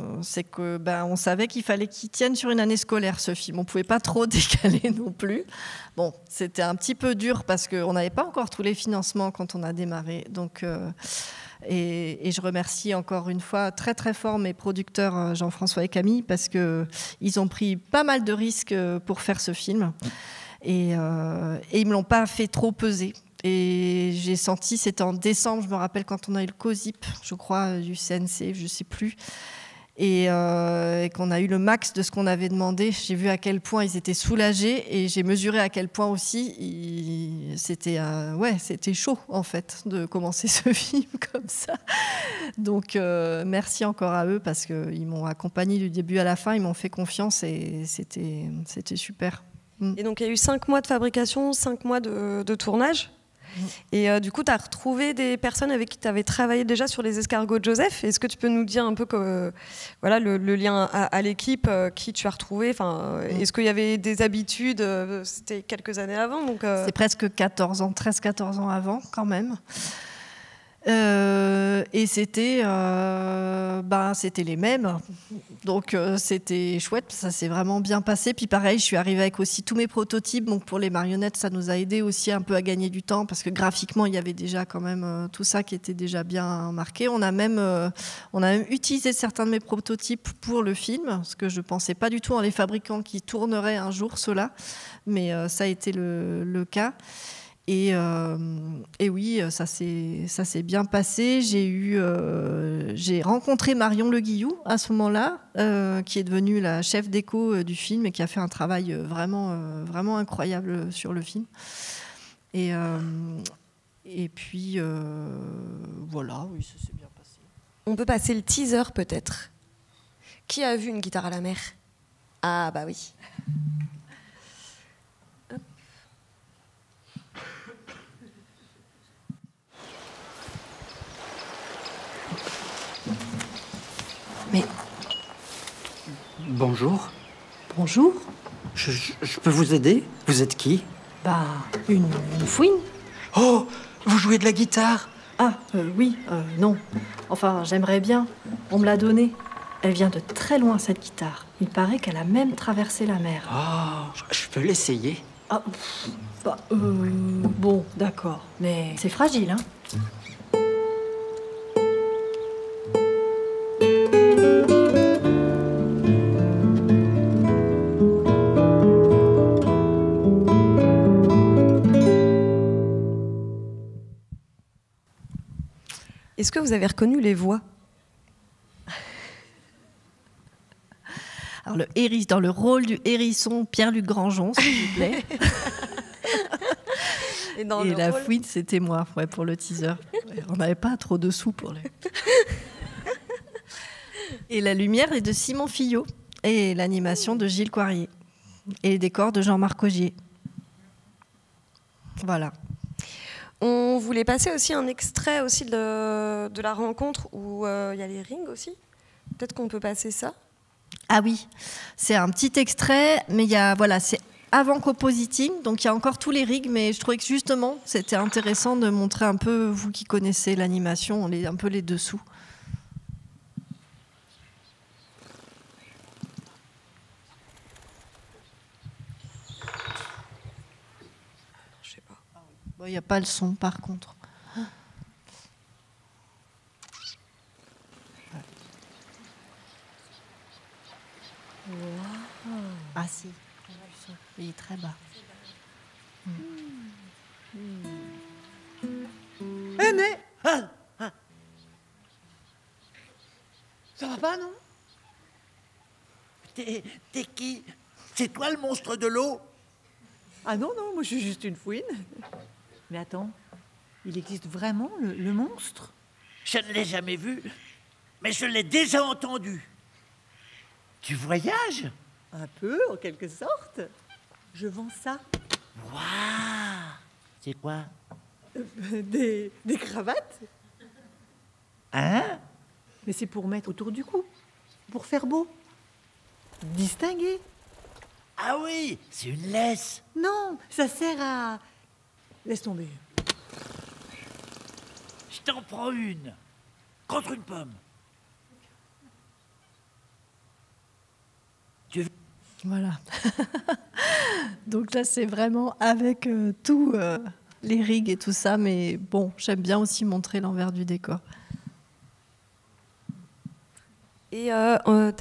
on savait qu'il fallait qu'il tienne sur une année scolaire, ce film. On pouvait pas trop décaler non plus. Bon, c'était un petit peu dur parce qu'on n'avait pas encore tous les financements quand on a démarré. Donc, et je remercie encore une fois très très fort mes producteurs Jean-François et Camille, parce que ils ont pris pas mal de risques pour faire ce film et ils me l'ont pas fait trop peser. Et j'ai senti, c'était en décembre, je me rappelle quand on a eu le COSIP, je crois, du CNC, je ne sais plus, et qu'on a eu le max de ce qu'on avait demandé. J'ai vu à quel point ils étaient soulagés et j'ai mesuré à quel point aussi c'était chaud, en fait, de commencer ce film comme ça. Donc, merci encore à eux parce qu'ils m'ont accompagné du début à la fin, ils m'ont fait confiance et c'était super. Et donc, il y a eu 5 mois de fabrication, 5 mois de tournage. Et du coup, tu as retrouvé des personnes avec qui tu avais travaillé déjà sur Les Escargots de Joseph. Est-ce que tu peux nous dire un peu le lien à l'équipe, qui tu as retrouvé? Est-ce qu'il y avait des habitudes? C'était quelques années avant. C'est presque 13-14 ans avant quand même. Et c'était les mêmes, donc c'était chouette, ça s'est vraiment bien passé. Puis pareil, je suis arrivée avec aussi tous mes prototypes, donc pour les marionnettes ça nous a aidé aussi un peu à gagner du temps, parce que graphiquement il y avait déjà quand même tout ça qui était déjà bien marqué. On a même utilisé certains de mes prototypes pour le film, parce que je pensais pas du tout en les fabricant qui tourneraient un jour ceux-là, mais ça a été le cas. Et oui, ça s'est bien passé. J'ai rencontré Marion Le Guillou à ce moment-là, qui est devenue la chef déco du film et qui a fait un travail vraiment incroyable sur le film. Et puis voilà, oui, ça s'est bien passé. On peut passer le teaser peut-être. Qui a vu Une guitare à la mer? Ah bah oui. Mais... Bonjour. Bonjour. Je peux vous aider? Vous êtes qui? Une fouine. Oh, vous jouez de la guitare? Ah, oui, non. Enfin, j'aimerais bien. On me l'a donnée. Elle vient de très loin, cette guitare. Il paraît qu'elle a même traversé la mer. Oh, je peux l'essayer? Ah, bon, d'accord. Mais c'est fragile, hein? Est-ce que vous avez reconnu les voix? Alors dans le rôle du hérisson, Pierre-Luc Grangeon, s'il vous plaît. Et la fouine, c'était moi, pour le teaser. On n'avait pas trop de sous pour les... Et la lumière est de Simon Fillot. Et l'animation de Gilles Coirier. Et les décors de Jean-Marc Augier. Voilà. On voulait passer aussi un extrait aussi de la rencontre où il y a les rings aussi. Peut-être qu'on peut passer ça. Ah oui, c'est un petit extrait, mais c'est avant Compositing, donc il y a encore tous les rigs, mais je trouvais que justement c'était intéressant de montrer un peu, vous qui connaissez l'animation, un peu les dessous. Je sais pas. Il n'y a pas le son par contre. Wow. Ah si, il est très bas. Aîné, pas, non? T'es qui? C'est toi le monstre de l'eau? Ah non, non, moi je suis juste une fouine. Mais attends, il existe vraiment le monstre? Je ne l'ai jamais vu, mais je l'ai déjà entendu. Tu voyages? Un peu, en quelque sorte. Je vends ça. Waouh! C'est quoi? Des cravates. Hein? Mais c'est pour mettre autour du cou. Pour faire beau. Distinguer. Ah oui, c'est une laisse. Non, ça sert à... Laisse tomber. Je t'en prends une. Contre une pomme. Tu veux... Voilà. Donc là, c'est vraiment avec tout les rigs et tout ça, mais bon, j'aime bien aussi montrer l'envers du décor. Et tu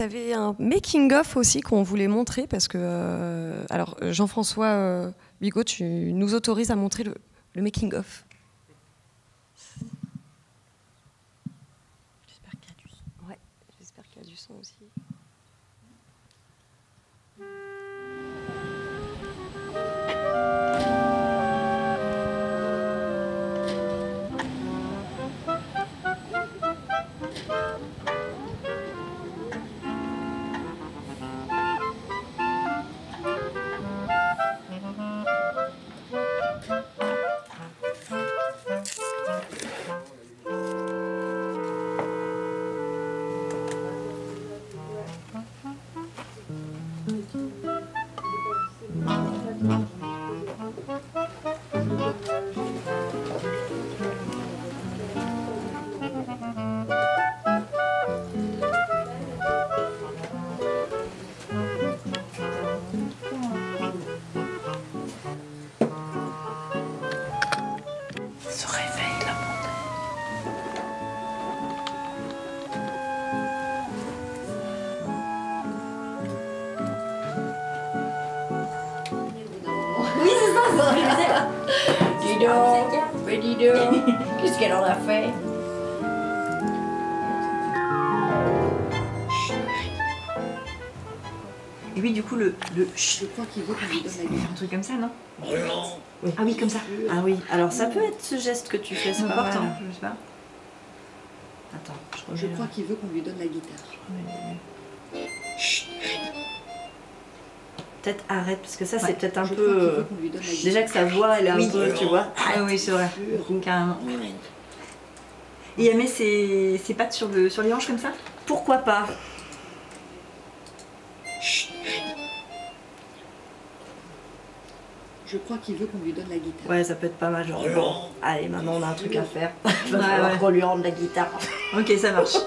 avais un making-of aussi qu'on voulait montrer parce que, alors Jean-François Bigot, tu nous autorises à montrer le making-of. J'espère qu'il y a du son. Ouais, j'espère qu'il y a du son aussi. Se réveille la montagne. Oui, c'est ça, ça, je sais. Dis donc, mais dis donc, qu'est-ce qu'elle en a fait? Et oui, du coup, le Je crois qu'il veut qu'on lui donne la gueule. un truc comme ça, non? Non. Ah oui, comme ça. Ah oui, alors ça peut être ce geste que tu fais, c'est pas mal, hein, je sais pas. Attends, Je crois qu'il veut qu'on lui donne la guitare. Peut-être arrête, parce que ça, c'est peut-être un Je crois qu'il peu... veut qu'on lui donne la guitare. Déjà que sa voix, elle est un Oui. peu, tu vois. Ah oui, c'est vrai, carrément. Et elle met ses pattes sur les hanches comme ça? Pourquoi pas? Je crois qu'il veut qu'on lui donne la guitare. Ouais, ça peut être pas mal, genre, Oh bon, non. allez, maintenant on a un truc à faire. Il va Ouais, falloir ouais. qu'on lui rende la guitare. Ok, ça marche.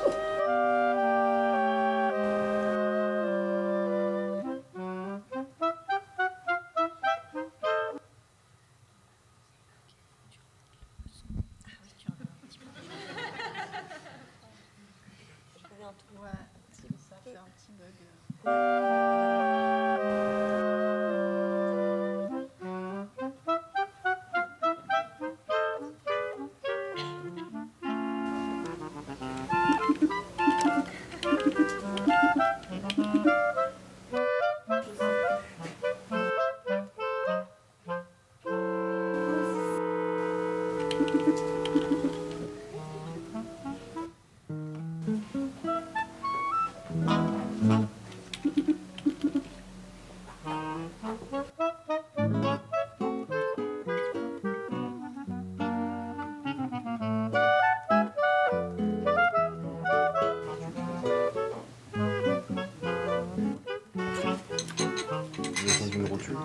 J'ai entendu une rotule.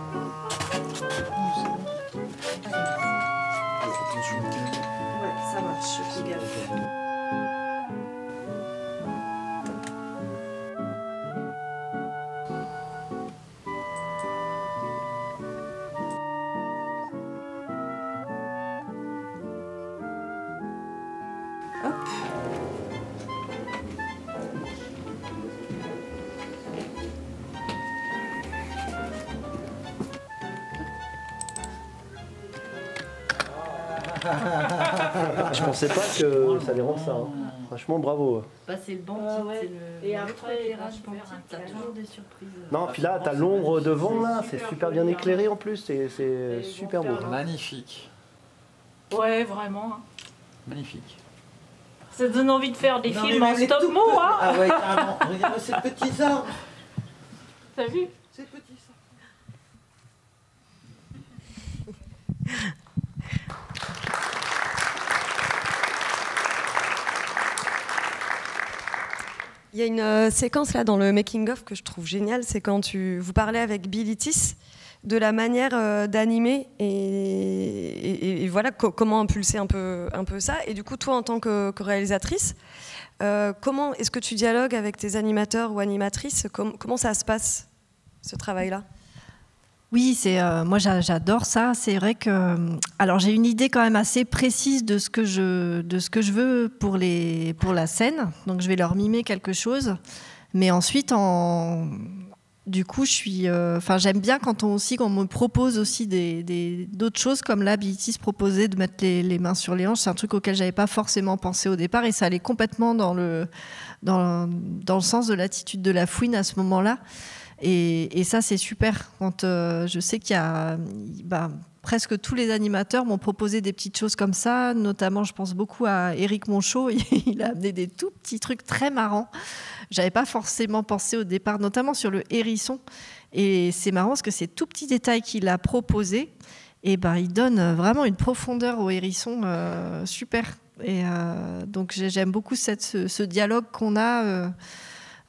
Ouais, ça marche, fais gaffe. Je pensais pas que ça allait rendre ça. Hein. Franchement, bravo. Bah, c'est le banc, ouais. Et après, l'éclairage banquique, t'as toujours des surprises. Non, puis là, t'as l'ombre devant, là, c'est super bien éclairé en plus, c'est super beau. Magnifique. Ouais, vraiment. Magnifique. Ça donne envie de faire des Non, films mais en même les stop tout- mo, hein. Ah ouais, carrément. Regarde ces petits arbres. T'as vu? Ces petits arbres. Il y a une séquence là dans le making-of que je trouve géniale, c'est quand vous parlez avec Billy Tiss de la manière d'animer et voilà comment impulser un peu ça. Et du coup, toi, en tant que réalisatrice, comment est-ce que tu dialogues avec tes animateurs ou animatrices? Comment ça se passe, ce travail-là? Oui, moi j'adore ça. C'est vrai que alors j'ai une idée quand même assez précise de ce que je veux pour la scène. Donc je vais leur mimer quelque chose, mais ensuite du coup j'aime bien quand on me propose aussi d'autres choses comme là Billy Tiss proposait de mettre les mains sur les hanches. C'est un truc auquel j'avais pas forcément pensé au départ et ça allait complètement dans le sens de l'attitude de la fouine à ce moment-là. Et ça, c'est super. Quand je sais qu'il y a presque tous les animateurs m'ont proposé des petites choses comme ça. Notamment, je pense beaucoup à Éric Monchot. Il a amené des tout petits trucs très marrants. J'avais pas forcément pensé au départ, notamment sur le hérisson. Et c'est marrant parce que ces tout petits détails qu'il a proposés, il donne vraiment une profondeur au hérisson super. Et donc, j'aime beaucoup ce dialogue qu'on a.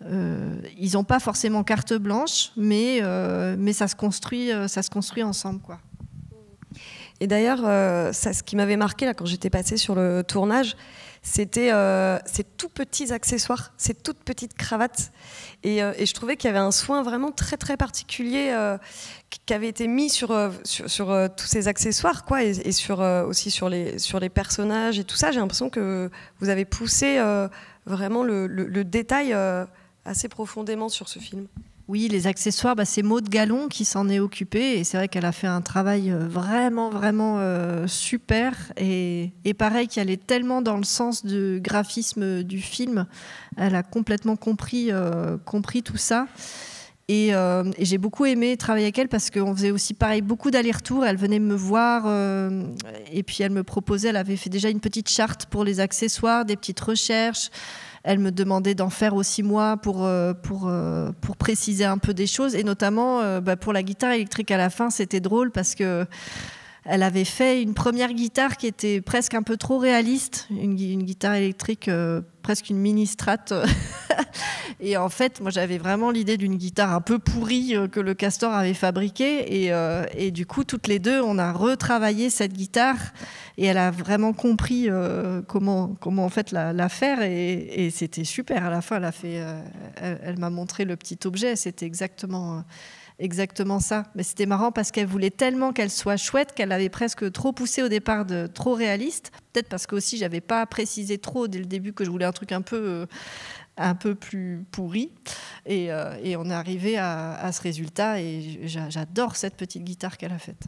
Ils n'ont pas forcément carte blanche, mais ça se construit ensemble, quoi. Et d'ailleurs, ce qui m'avait marqué là, quand j'étais passée sur le tournage, c'était ces tout petits accessoires, ces toutes petites cravates. Et je trouvais qu'il y avait un soin vraiment très très particulier qui avait été mis sur tous ces accessoires, quoi, et aussi sur les personnages et tout ça. J'ai l'impression que vous avez poussé vraiment le détail assez profondément sur ce film. Oui, les accessoires, c'est Maud Gallon qui s'en est occupée et c'est vrai qu'elle a fait un travail vraiment, vraiment super et pareil, qui allait tellement dans le sens du graphisme du film. Elle a complètement compris tout ça. Et j'ai beaucoup aimé travailler avec elle parce qu'on faisait aussi pareil, beaucoup d'allers-retours. Elle venait me voir et puis elle me proposait, elle avait fait déjà une petite charte pour les accessoires, des petites recherches. Elle me demandait d'en faire aussi moi pour préciser un peu des choses. Et notamment pour la guitare électrique à la fin, c'était drôle parce que elle avait fait une première guitare qui était presque un peu trop réaliste, une guitare électrique, presque une mini Strat. Et en fait, moi, j'avais vraiment l'idée d'une guitare un peu pourrie que le Castor avait fabriquée. Et du coup, toutes les deux, on a retravaillé cette guitare. Et elle a vraiment compris comment en fait la faire. Et c'était super. À la fin, elle m'a montré le petit objet. C'était exactement ça. Mais c'était marrant parce qu'elle voulait tellement qu'elle soit chouette qu'elle avait presque trop poussé au départ de trop réaliste. Peut-être parce que aussi j'avais pas précisé trop dès le début que je voulais un truc un peu plus pourri. Et on est arrivé à ce résultat et j'adore cette petite guitare qu'elle a faite.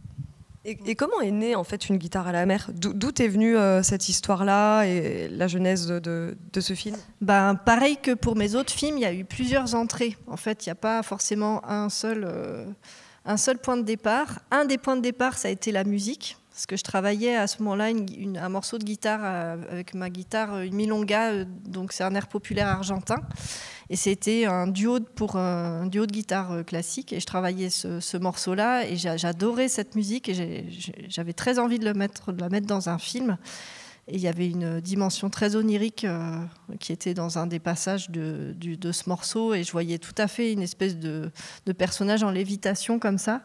Et comment est née en fait une guitare à la mer? D'où est venue cette histoire-là et la genèse de ce film? Pareil que pour mes autres films, il y a eu plusieurs entrées. En fait, il n'y a pas forcément un seul point de départ. Un des points de départ, ça a été la musique. Parce que je travaillais à ce moment-là un morceau de guitare avec ma guitare, une milonga, donc c'est un air populaire argentin. Et c'était un duo de guitare classique. Et je travaillais ce morceau-là et j'adorais cette musique et j'avais très envie de la mettre dans un film. Et il y avait une dimension très onirique qui était dans un des passages de ce morceau. Et je voyais tout à fait une espèce de personnage en lévitation comme ça.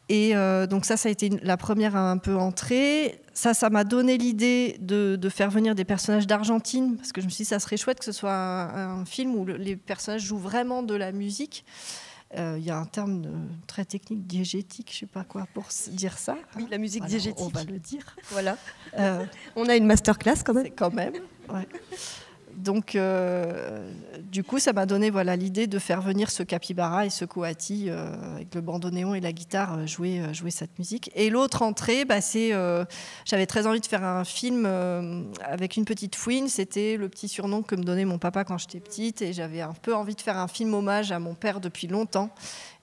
Et donc ça a été la première un peu entrée. Ça m'a donné l'idée de faire venir des personnages d'Argentine, parce que je me suis dit ça serait chouette que ce soit un film où les personnages jouent vraiment de la musique. Il y a un terme très technique, diégétique, je ne sais pas quoi pour dire ça. Oui, la musique diégétique. On va le dire. Voilà. On a une masterclass quand même. Quand même, ouais. Donc, du coup, ça m'a donné l'idée de faire venir ce capybara et ce coati avec le bandoneon et la guitare jouer cette musique. Et l'autre entrée, j'avais très envie de faire un film avec une petite fouine. C'était le petit surnom que me donnait mon papa quand j'étais petite. Et j'avais un peu envie de faire un film hommage à mon père depuis longtemps.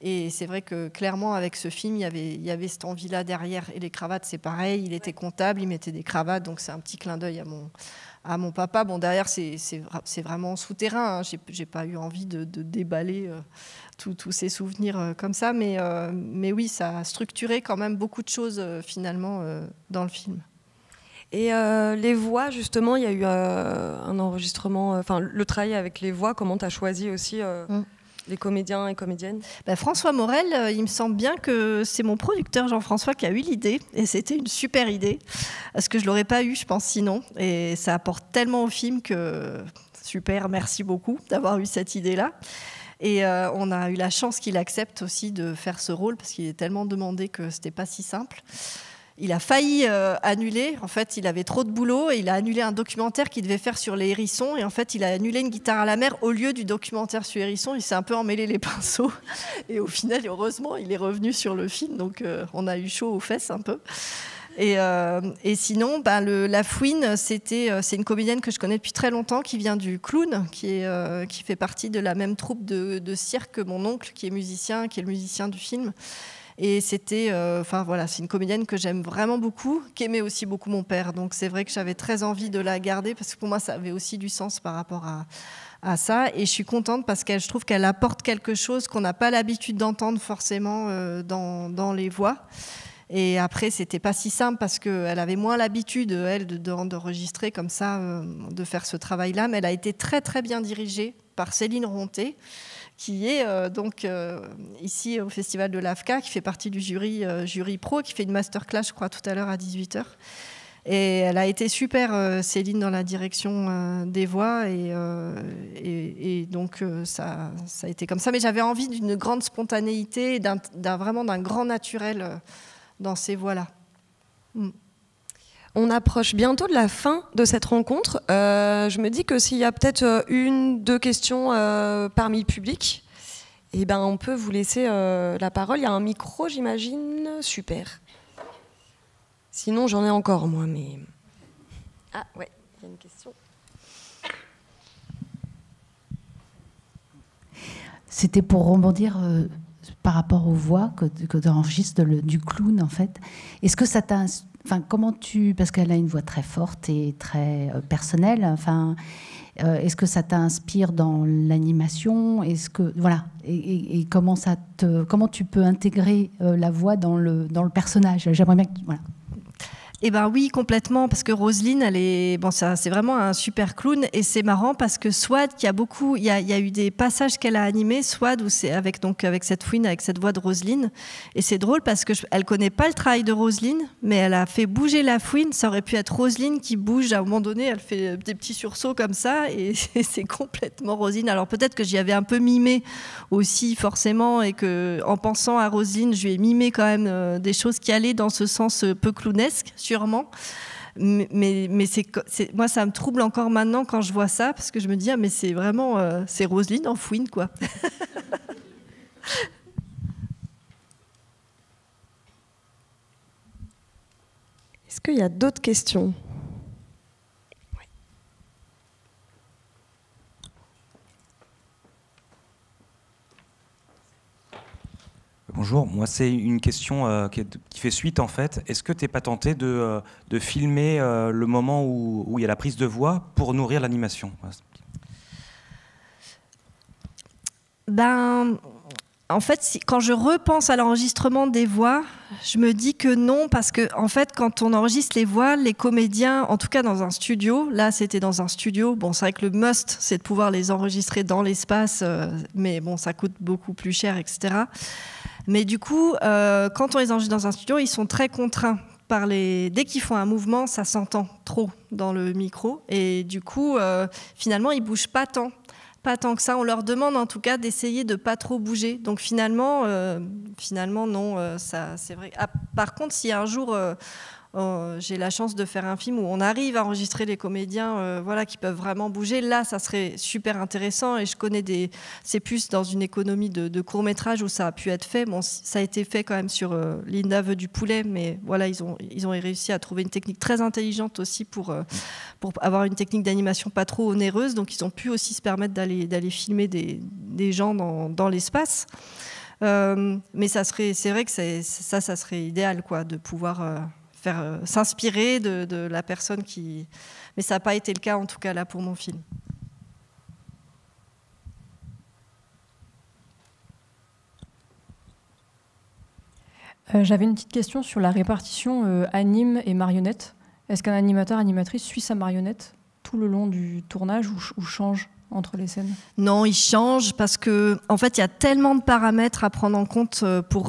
Et c'est vrai que clairement, avec ce film, il y avait cette envie-là derrière. Et les cravates, c'est pareil. Il était comptable, il mettait des cravates. Donc, c'est un petit clin d'œil à mon papa. Bon, derrière, c'est vraiment souterrain. Hein. J'ai pas eu envie de déballer tous ces souvenirs comme ça. Mais oui, ça a structuré quand même beaucoup de choses, finalement, dans le film. Et les voix, justement, il y a eu un enregistrement... Enfin, le travail avec les voix, comment tu as choisi aussi les comédiens et comédiennes? François Morel, il me semble bien que c'est mon producteur Jean-François qui a eu l'idée, et c'était une super idée, parce que je ne l'aurais pas eu, je pense, sinon. Et ça apporte tellement au film que super, merci beaucoup d'avoir eu cette idée-là. Et on a eu la chance qu'il accepte aussi de faire ce rôle, parce qu'il est tellement demandé que ce n'était pas si simple. Il a failli annuler. En fait, il avait trop de boulot et il a annulé un documentaire qu'il devait faire sur les hérissons. Et en fait, il a annulé Une guitare à la mer au lieu du documentaire sur les hérissons. Il s'est un peu emmêlé les pinceaux. Et au final, heureusement, il est revenu sur le film. Donc, on a eu chaud aux fesses un peu. Et sinon, la Fouine, c'est une comédienne que je connais depuis très longtemps, qui vient du Clown, qui fait partie de la même troupe de cirque que mon oncle, qui est musicien, qui est le musicien du film. Et c'était, c'est une comédienne que j'aime vraiment beaucoup, qui aimait aussi beaucoup mon père. Donc c'est vrai que j'avais très envie de la garder, parce que pour moi, ça avait aussi du sens par rapport à ça. Et je suis contente parce que je trouve qu'elle apporte quelque chose qu'on n'a pas l'habitude d'entendre forcément dans les voix. Et après, c'était pas si simple parce qu'elle avait moins l'habitude, elle, d'enregistrer comme ça, de faire ce travail-là. Mais elle a été très, très bien dirigée par Céline Ronté, qui est ici au Festival de l'AFCA, qui fait partie du jury pro, qui fait une masterclass, je crois, tout à l'heure à 18h. Et elle a été super, Céline, dans la direction des voix. Et donc, ça a été comme ça. Mais j'avais envie d'une grande spontanéité, vraiment d'un grand naturel dans ces voix-là. On approche bientôt de la fin de cette rencontre. Je me dis que s'il y a peut-être 1-2 questions parmi le public, on peut vous laisser la parole. Il y a un micro, j'imagine. Super. Sinon, j'en ai encore, moi. Mais... Ah, ouais, il y a une question. C'était pour rebondir par rapport aux voix que tu enregistres du clown, en fait. Est-ce que ça t'a... comment parce qu'elle a une voix très forte et très personnelle. Est-ce que ça t'inspire dans l'animation? Est-ce que et comment tu peux intégrer la voix dans le personnage? J'aimerais bien que Oui, complètement, parce que Roselyne, c'est vraiment un super clown, et c'est marrant parce que Swad, il y a eu des passages qu'elle a animés, Swad, où c'est avec cette fouine, avec cette voix de Roselyne, et c'est drôle parce que elle connaît pas le travail de Roselyne, mais elle a fait bouger la fouine. Ça aurait pu être Roselyne qui bouge à un moment donné, elle fait des petits sursauts comme ça, et c'est complètement Roselyne. Alors peut-être que j'y avais un peu mimé aussi, forcément, et que en pensant à Roselyne, je lui ai mimé quand même des choses qui allaient dans ce sens peu clownesque, sûrement. Mais moi, ça me trouble encore maintenant quand je vois ça, parce que je me dis, mais c'est vraiment c'est Roselyne en fouine, quoi. Est-ce qu'il y a d'autres questions? Bonjour, moi c'est une question qui fait suite en fait. Est-ce que tu n'es pas tenté de filmer le moment où il y a la prise de voix pour nourrir l'animation? En fait, quand je repense à l'enregistrement des voix, je me dis que non, parce que en fait, quand on enregistre les voix, les comédiens, en tout cas dans un studio, là c'était dans un studio, bon c'est vrai que le must c'est de pouvoir les enregistrer dans l'espace, mais bon ça coûte beaucoup plus cher, etc. Mais du coup, quand on les enregistre dans un studio, ils sont très contraints. Dès qu'ils font un mouvement, ça s'entend trop dans le micro. Et du coup, finalement, ils ne bougent pas tant que ça. On leur demande en tout cas d'essayer de ne pas trop bouger. Donc finalement non, ça, c'est vrai. Ah, par contre, si un jour j'ai la chance de faire un film où on arrive à enregistrer les comédiens voilà, qui peuvent vraiment bouger. Là, ça serait super intéressant et je connais c'est plus dans une économie de court-métrage où ça a pu être fait. Bon, ça a été fait quand même sur Linda veut du poulet, mais voilà, ils ont réussi à trouver une technique très intelligente aussi pour avoir une technique d'animation pas trop onéreuse. Donc, ils ont pu aussi se permettre d'aller filmer des gens dans l'espace. Mais c'est vrai que ça serait idéal, quoi, de pouvoir s'inspirer de la personne qui... Mais ça n'a pas été le cas, en tout cas, là, pour mon film. J'avais une petite question sur la répartition anime et marionnette. Est-ce qu'un animateur, animatrice suit sa marionnette tout le long du tournage ou change entre les scènes? Non, il change parce que, en fait, il y a tellement de paramètres à prendre en compte pour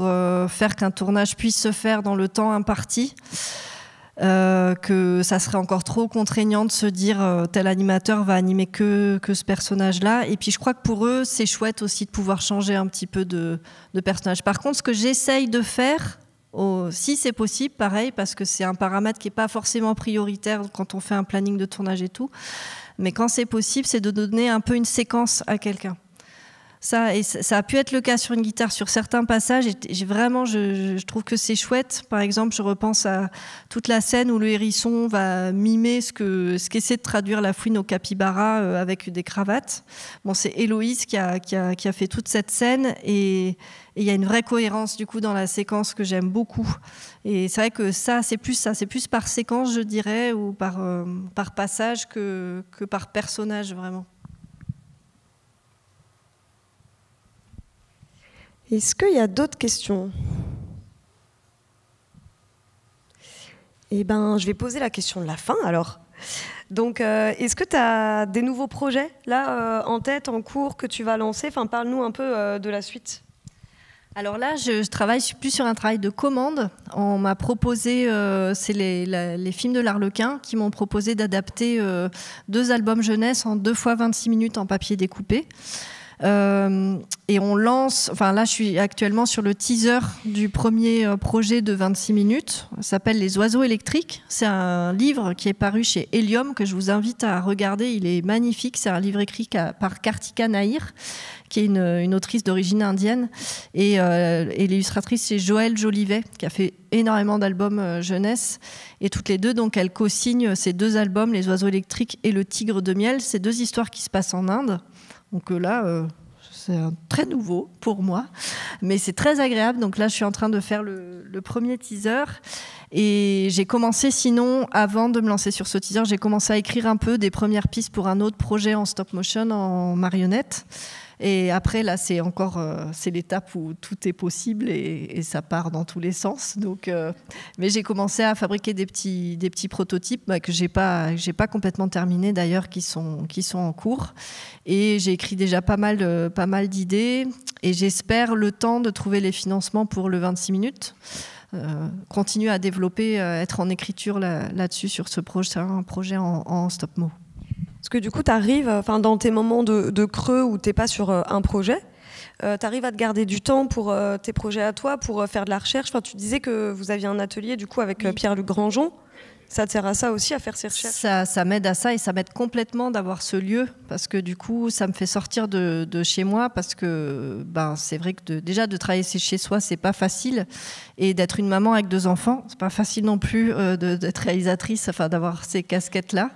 faire qu'un tournage puisse se faire dans le temps imparti que ça serait encore trop contraignant de se dire tel animateur va animer que ce personnage-là. Et puis, je crois que pour eux, c'est chouette aussi de pouvoir changer un petit peu de personnage. Par contre, ce que j'essaye de faire, si c'est possible, pareil, parce que c'est un paramètre qui n'est pas forcément prioritaire quand on fait un planning de tournage et tout, mais quand c'est possible, c'est de donner un peu une séquence à quelqu'un. Ça a pu être le cas sur une guitare sur certains passages, et je trouve que c'est chouette. Par exemple, je repense à toute la scène où le hérisson va mimer ce qu'essaie de traduire la fouine au capybara avec des cravates. Bon, c'est Héloïse qui a fait toute cette scène, et il y a une vraie cohérence du coup dans la séquence que j'aime beaucoup. Et c'est vrai que c'est plus par séquence, je dirais, ou par passage que par personnage, vraiment. Est-ce qu'il y a d'autres questions? Eh ben, je vais poser la question de la fin alors. Donc, est-ce que tu as des nouveaux projets là en tête, en cours, que tu vas lancer? Enfin, parle-nous un peu de la suite. Alors là, je travaille plus sur un travail de commande. On m'a proposé, c'est les films de l'Arlequin qui m'ont proposé d'adapter 2 albums jeunesse en 2 fois 26 minutes en papier découpé. Et on lance, là je suis actuellement sur le teaser du premier projet de 26 minutes, ça s'appelle Les oiseaux électriques, c'est un livre qui est paru chez Helium que je vous invite à regarder, il est magnifique, c'est un livre écrit par Kartika Nahir qui est une autrice d'origine indienne et l'illustratrice c'est Joëlle Jolivet qui a fait énormément d'albums jeunesse et toutes les deux donc elles co-signent ces 2 albums, Les oiseaux électriques et Le tigre de miel, c'est 2 histoires qui se passent en Inde. Donc là, c'est très nouveau pour moi, mais c'est très agréable. Donc là, je suis en train de faire le premier teaser. Et j'ai commencé, sinon, avant de me lancer sur ce teaser, j'ai commencé à écrire un peu des premières pistes pour un autre projet en stop motion, en marionnette. Et après, là, c'est l'étape où tout est possible et ça part dans tous les sens. Donc, mais j'ai commencé à fabriquer des petits prototypes que j'ai pas complètement terminés d'ailleurs, qui sont en cours. Et j'ai écrit déjà pas mal d'idées. Et j'espère le temps de trouver les financements pour le 26 minutes. Continuer à développer, être en écriture là-dessus sur ce projet. C'est un projet en stop-mo. Parce que du coup, tu arrives, dans tes moments de creux où tu n'es pas sur un projet, tu arrives à te garder du temps pour tes projets à toi, pour faire de la recherche. Tu disais que vous aviez un atelier du coup avec Pierre-Luc Grandjean. Ça te sert à ça aussi, à faire ces recherches? Ça m'aide à ça et ça m'aide complètement d'avoir ce lieu parce que du coup, ça me fait sortir de chez moi parce que c'est vrai que déjà de travailler chez soi, c'est pas facile et d'être une maman avec 2 enfants, c'est pas facile non plus d'être réalisatrice, d'avoir ces casquettes-là.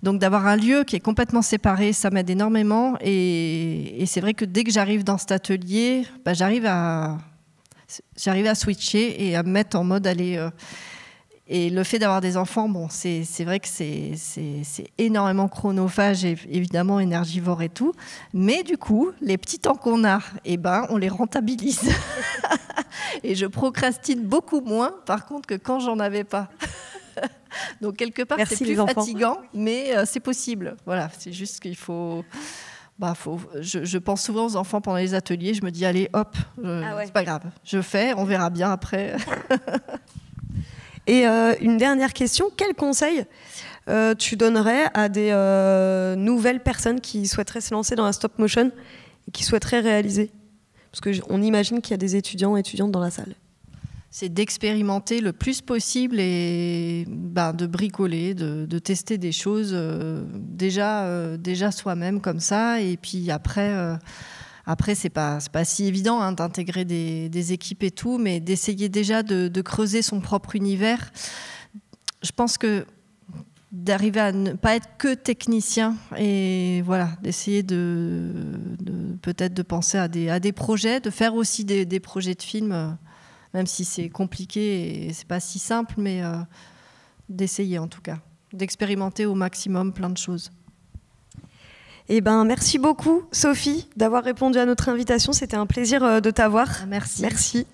Donc d'avoir un lieu qui est complètement séparé, ça m'aide énormément et c'est vrai que dès que j'arrive dans cet atelier, j'arrive à switcher et à me mettre en mode aller... Et le fait d'avoir des enfants, c'est vrai que c'est énormément chronophage et évidemment énergivore et tout. Mais du coup, les petits temps qu'on a, on les rentabilise. Et je procrastine beaucoup moins, par contre, que quand j'en avais pas. Donc quelque part, c'est plus fatigant, mais c'est possible. Voilà, c'est juste qu'il faut... je pense souvent aux enfants pendant les ateliers. Je me dis, allez, hop, c'est pas grave. Je fais, on verra bien après. Et une dernière question, quel conseil tu donnerais à des nouvelles personnes qui souhaiteraient se lancer dans la stop motion et qui souhaiteraient réaliser? Parce qu'on imagine qu'il y a des étudiants et étudiantes dans la salle. c'est d'expérimenter le plus possible et de bricoler, de tester des choses déjà soi-même comme ça. Et puis après c'est pas si évident d'intégrer des équipes et tout, mais d'essayer déjà de creuser son propre univers. Je pense que d'arriver à ne pas être que technicien et voilà, d'essayer peut-être de penser à des projets, de faire aussi des projets de films, même si c'est compliqué et c'est pas si simple, mais d'essayer en tout cas, d'expérimenter au maximum plein de choses. Eh ben, merci beaucoup Sophie d'avoir répondu à notre invitation, c'était un plaisir de t'avoir. Merci. Merci.